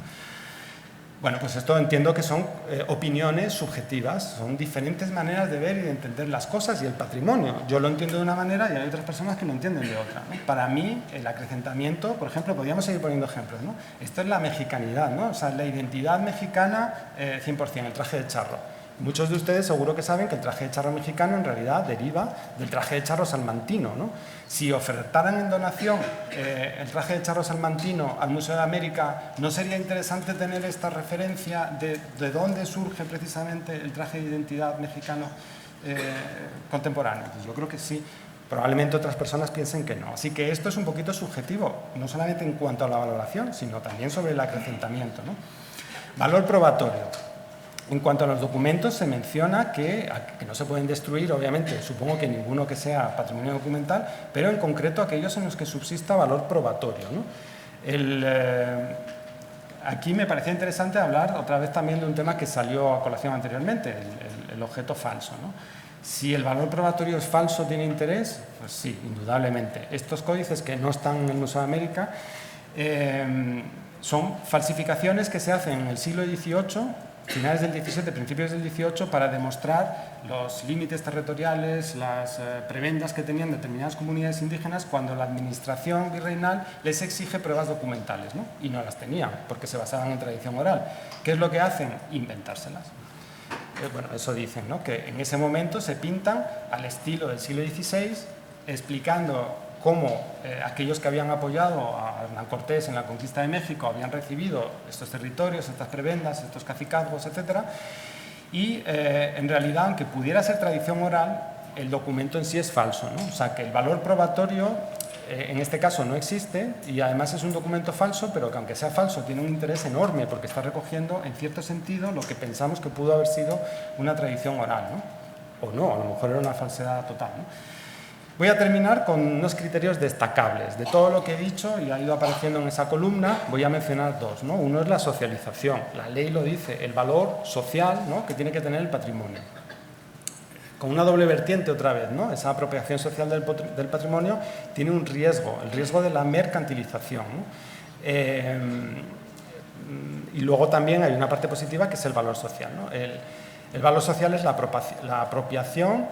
Bueno, pues esto entiendo que son opiniones subjetivas, son diferentes maneras de ver y de entender las cosas y el patrimonio. Yo lo entiendo de una manera y hay otras personas que lo entienden de otra, ¿no? Para mí, el acrecentamiento, por ejemplo, podríamos seguir poniendo ejemplos, ¿no? Esto es la mexicanidad, ¿no? O sea, la identidad mexicana 100%, el traje de charro. Muchos de ustedes seguro que saben que el traje de charro mexicano en realidad deriva del traje de charro salmantino, ¿no? Si ofertaran en donación el traje de charro salmantino al Museo de América, ¿no sería interesante tener esta referencia de dónde surge precisamente el traje de identidad mexicano contemporáneo? Pues yo creo que sí. Probablemente otras personas piensen que no. Así que esto es un poquito subjetivo, no solamente en cuanto a la valoración, sino también sobre el acrecentamiento, ¿no? Valor probatorio. En cuanto a los documentos, se menciona que no se pueden destruir, obviamente, supongo que ninguno que sea patrimonio documental, pero en concreto aquellos en los que subsista valor probatorio, ¿no? Aquí me parecía interesante hablar otra vez también de un tema que salió a colación anteriormente, el objeto falso, ¿no? Si el valor probatorio es falso, ¿tiene interés? Pues sí, indudablemente. Estos códices que no están en el Museo de América son falsificaciones que se hacen en el siglo XVIII, finales del XVII, principios del XVIII, para demostrar los límites territoriales, las prebendas que tenían determinadas comunidades indígenas cuando la administración virreinal les exige pruebas documentales, ¿no? Y no las tenían, porque se basaban en tradición oral. ¿Qué es lo que hacen? Inventárselas. Bueno, eso dicen, ¿no? Que en ese momento se pintan al estilo del siglo XVI, explicando cómo aquellos que habían apoyado a Hernán Cortés en la conquista de México habían recibido estos territorios, estas prebendas, estos cacicazgos, etc. Y en realidad, aunque pudiera ser tradición oral, el documento en sí es falso, ¿no? O sea, que el valor probatorio en este caso no existe, y además es un documento falso, pero que aunque sea falso tiene un interés enorme porque está recogiendo en cierto sentido lo que pensamos que pudo haber sido una tradición oral, ¿no? O no, a lo mejor era una falsedad total, ¿no? Voy a terminar con unos criterios destacables. De todo lo que he dicho y ha ido apareciendo en esa columna, voy a mencionar dos, ¿no? Uno es la socialización. La ley lo dice, el valor social, ¿no?, que tiene que tener el patrimonio. Con una doble vertiente otra vez, ¿no? Esa apropiación social del patrimonio tiene un riesgo, el riesgo de la mercantilización, ¿no? Y luego también hay una parte positiva que es el valor social, ¿no? El valor social es la apropiación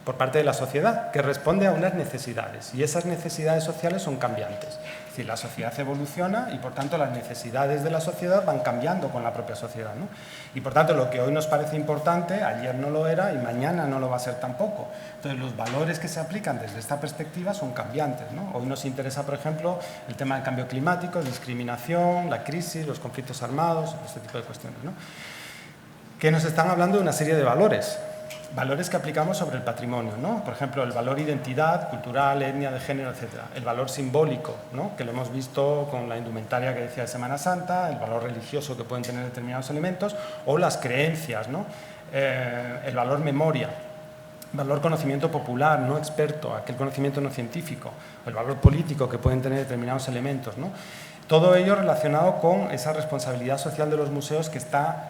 por parte de la sociedad, que responde a unas necesidades, y esas necesidades sociales son cambiantes. Es decir, la sociedad evoluciona y, por tanto, las necesidades de la sociedad van cambiando con la propia sociedad, ¿no? Y, por tanto, lo que hoy nos parece importante, ayer no lo era y mañana no lo va a ser tampoco. Entonces, los valores que se aplican desde esta perspectiva son cambiantes, ¿no? Hoy nos interesa, por ejemplo, el tema del cambio climático, discriminación, la crisis, los conflictos armados, este tipo de cuestiones, ¿no? Que nos están hablando de una serie de valores que aplicamos sobre el patrimonio, ¿no? Por ejemplo, el valor identidad, cultural, etnia, de género, etc. El valor simbólico, ¿no? Que lo hemos visto con la indumentaria que decía de Semana Santa, el valor religioso que pueden tener determinados elementos, o las creencias, ¿no? El valor memoria, valor conocimiento popular, no experto, aquel conocimiento no científico, o el valor político que pueden tener determinados elementos, ¿no? Todo ello relacionado con esa responsabilidad social de los museos que está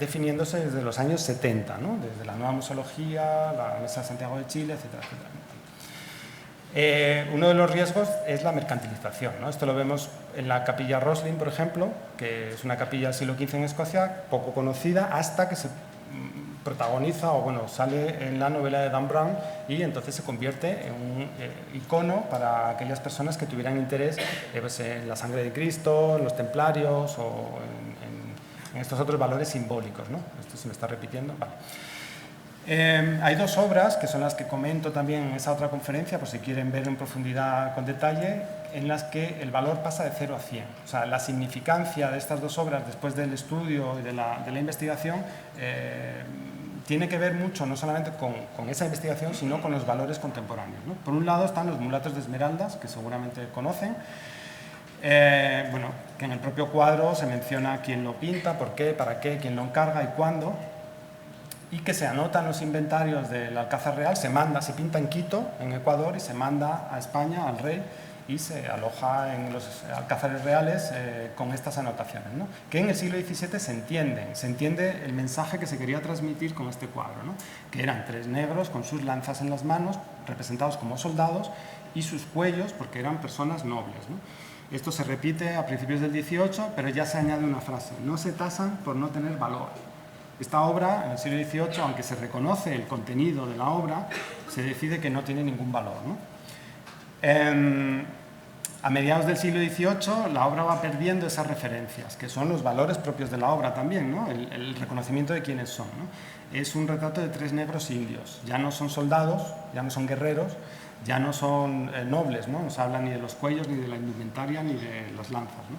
definiéndose desde los años 70, ¿no? Desde la nueva museología, la Mesa de Santiago de Chile, etcétera, etcétera. Uno de los riesgos es la mercantilización, ¿no? Esto lo vemos en la capilla Roslin, por ejemplo, que es una capilla del siglo XV en Escocia, poco conocida, hasta que se protagoniza, o bueno, sale en la novela de Dan Brown, y entonces se convierte en un icono para aquellas personas que tuvieran interés pues, en la sangre de Cristo, en los templarios o en estos otros valores simbólicos, ¿no? Esto se me está repitiendo. Vale. Hay dos obras, que son las que comento también en esa otra conferencia, por si quieren ver en profundidad con detalle, en las que el valor pasa de 0 a 100. O sea, la significancia de estas dos obras después del estudio y de la investigación tiene que ver mucho no solamente con esa investigación, sino con los valores contemporáneos, ¿no? Por un lado están los mulatos de Esmeraldas, que seguramente conocen, bueno, que en el propio cuadro se menciona quién lo pinta, por qué, para qué, quién lo encarga y cuándo, y que se anotan los inventarios del Alcázar Real, se pinta en Quito, en Ecuador, y se manda a España, al rey, y se aloja en los alcázares reales con estas anotaciones, ¿no? Que en el siglo XVII se entiende el mensaje que se quería transmitir con este cuadro, ¿no? Que eran 3 negros con sus lanzas en las manos, representados como soldados, y sus cuellos, porque eran personas nobles, ¿no? Esto se repite a principios del XVIII, pero ya se añade una frase: no se tasan por no tener valor. Esta obra, en el siglo XVIII, aunque se reconoce el contenido de la obra, se decide que no tiene ningún valor, ¿no? A mediados del siglo XVIII la obra va perdiendo esas referencias, que son los valores propios de la obra también, ¿no? El reconocimiento de quiénes son, ¿no? Es un retrato de 3 negros indios, ya no son soldados, ya no son guerreros, ya no son nobles, ¿no? No se habla ni de los cuellos, ni de la indumentaria, ni de las lanzas, ¿no?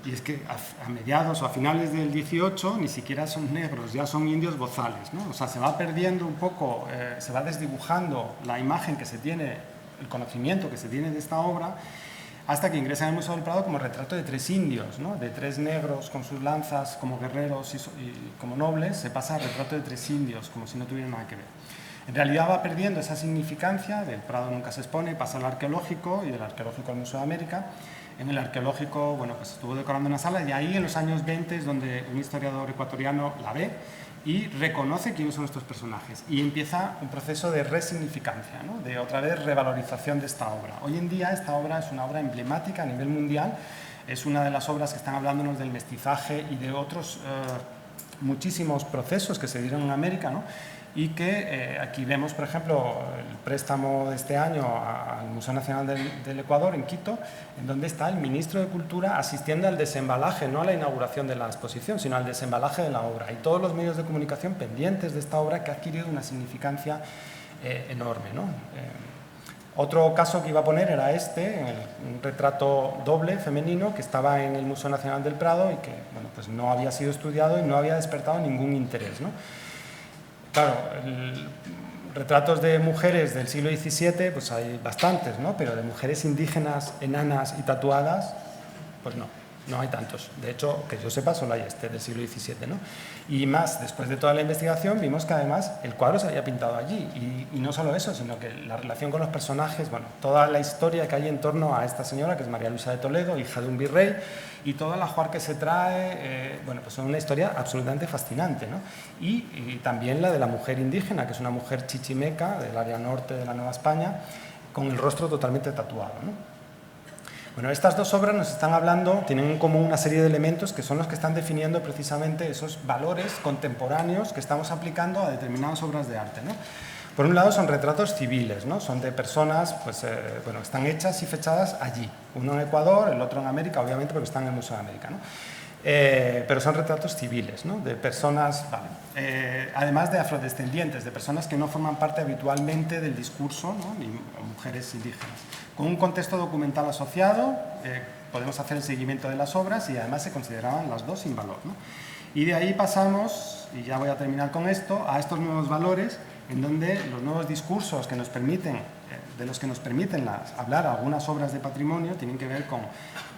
Y es que a mediados o a finales del XVIII ni siquiera son negros, ya son indios bozales, ¿no? O sea, se va perdiendo un poco, se va desdibujando la imagen que se tiene, el conocimiento que se tiene de esta obra, hasta que ingresa en el Museo del Prado como retrato de 3 indios, ¿no? De 3 negros con sus lanzas como guerreros y como nobles, se pasa al retrato de 3 indios, como si no tuvieran nada que ver. En realidad va perdiendo esa significancia, del Prado nunca se expone, pasa al arqueológico, y del arqueológico al Museo de América. En el arqueológico, bueno, pues estuvo decorando una sala, y ahí en los años 20 es donde un historiador ecuatoriano la ve y reconoce quiénes son estos personajes, y empieza un proceso de resignificancia, ¿no? De otra vez revalorización de esta obra. Hoy en día esta obra es una obra emblemática a nivel mundial, es una de las obras que están hablándonos del mestizaje y de otros muchísimos procesos que se dieron en América, ¿no? Y que aquí vemos, por ejemplo, el préstamo de este año al Museo Nacional del Ecuador, en Quito, en donde está el ministro de Cultura asistiendo al desembalaje, no a la inauguración de la exposición, sino al desembalaje de la obra, y todos los medios de comunicación pendientes de esta obra, que ha adquirido una significancia enorme, ¿no? Otro caso que iba a poner era un retrato doble femenino que estaba en el Museo Nacional del Prado y que, bueno, pues no había sido estudiado y no había despertado ningún interés, ¿no? Claro, retratos de mujeres del siglo XVII, pues hay bastantes, ¿no? Pero de mujeres indígenas, enanas y tatuadas, pues no hay tantos. De hecho, que yo sepa, solo hay del siglo XVII, ¿no? Y más, después de toda la investigación, vimos que además el cuadro se había pintado allí. Y no solo eso, sino que la relación con los personajes, bueno, toda la historia que hay en torno a esta señora, que es María Luisa de Toledo, hija de un virrey, y toda la ajuar que se trae, bueno, pues es una historia absolutamente fascinante, ¿no? Y también la de la mujer indígena, que es una mujer chichimeca del área norte de la Nueva España, con el rostro totalmente tatuado, ¿no? Bueno, estas dos obras nos están hablando, tienen en común una serie de elementos que son los que están definiendo precisamente esos valores contemporáneos que estamos aplicando a determinadas obras de arte, ¿no? Por un lado son retratos civiles, ¿no? Son de personas pues, bueno, que están hechas y fechadas allí. Uno en Ecuador, el otro en América, obviamente porque están en el Museo de América, ¿no? Pero son retratos civiles, ¿no? De personas, vale, además de afrodescendientes, de personas que no forman parte habitualmente del discurso, ¿no? Ni mujeres indígenas. Con un contexto documental asociado, podemos hacer el seguimiento de las obras y además se consideraban las dos sin valor, ¿no? Y de ahí pasamos, y ya voy a terminar con esto, a estos nuevos valores en donde los nuevos discursos que nos permiten, de los que nos permiten hablar algunas obras de patrimonio tienen que ver con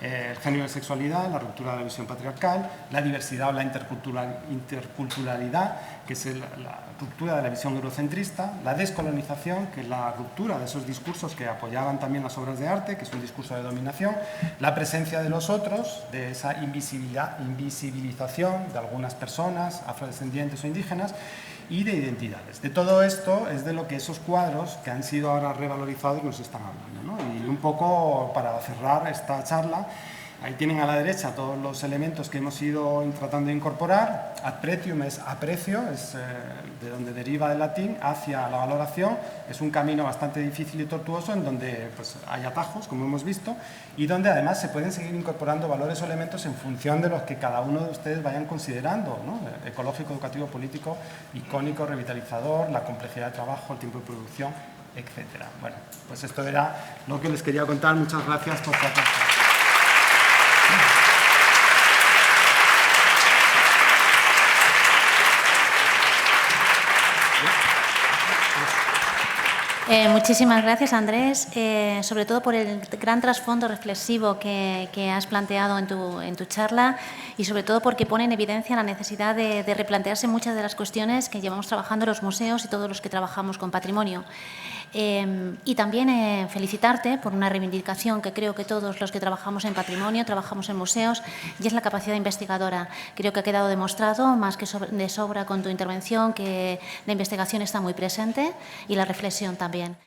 el género y la sexualidad, la ruptura de la visión patriarcal, la diversidad o la interculturalidad, que es la ruptura de la visión eurocentrista, la descolonización, que es la ruptura de esos discursos que apoyaban también las obras de arte, que es un discurso de dominación, la presencia de los otros, de esa invisibilización de algunas personas, afrodescendientes o indígenas, y de identidades. De todo esto es de lo que esos cuadros que han sido ahora revalorizados nos están hablando, ¿no? Y un poco para cerrar esta charla, ahí tienen a la derecha todos los elementos que hemos ido tratando de incorporar. Ad pretium es aprecio, es de donde deriva el latín, hacia la valoración. Es un camino bastante difícil y tortuoso en donde pues, hay atajos, como hemos visto, y donde además se pueden seguir incorporando valores o elementos en función de los que cada uno de ustedes vayan considerando, ¿no? Ecológico, educativo, político, icónico, revitalizador, la complejidad de trabajo, el tiempo de producción, etcétera. Bueno, pues esto era lo que les quería contar. Muchas gracias por su atención. Muchísimas gracias, Andrés, sobre todo por el gran trasfondo reflexivo que has planteado en tu charla y sobre todo porque pone en evidencia la necesidad de replantearse muchas de las cuestiones que llevamos trabajando en los museos y todos los que trabajamos con patrimonio. Y también felicitarte por una reivindicación que creo que todos los que trabajamos en patrimonio, trabajamos en museos, y es la capacidad investigadora. Creo que ha quedado demostrado más que de sobra con tu intervención que la investigación está muy presente y la reflexión también.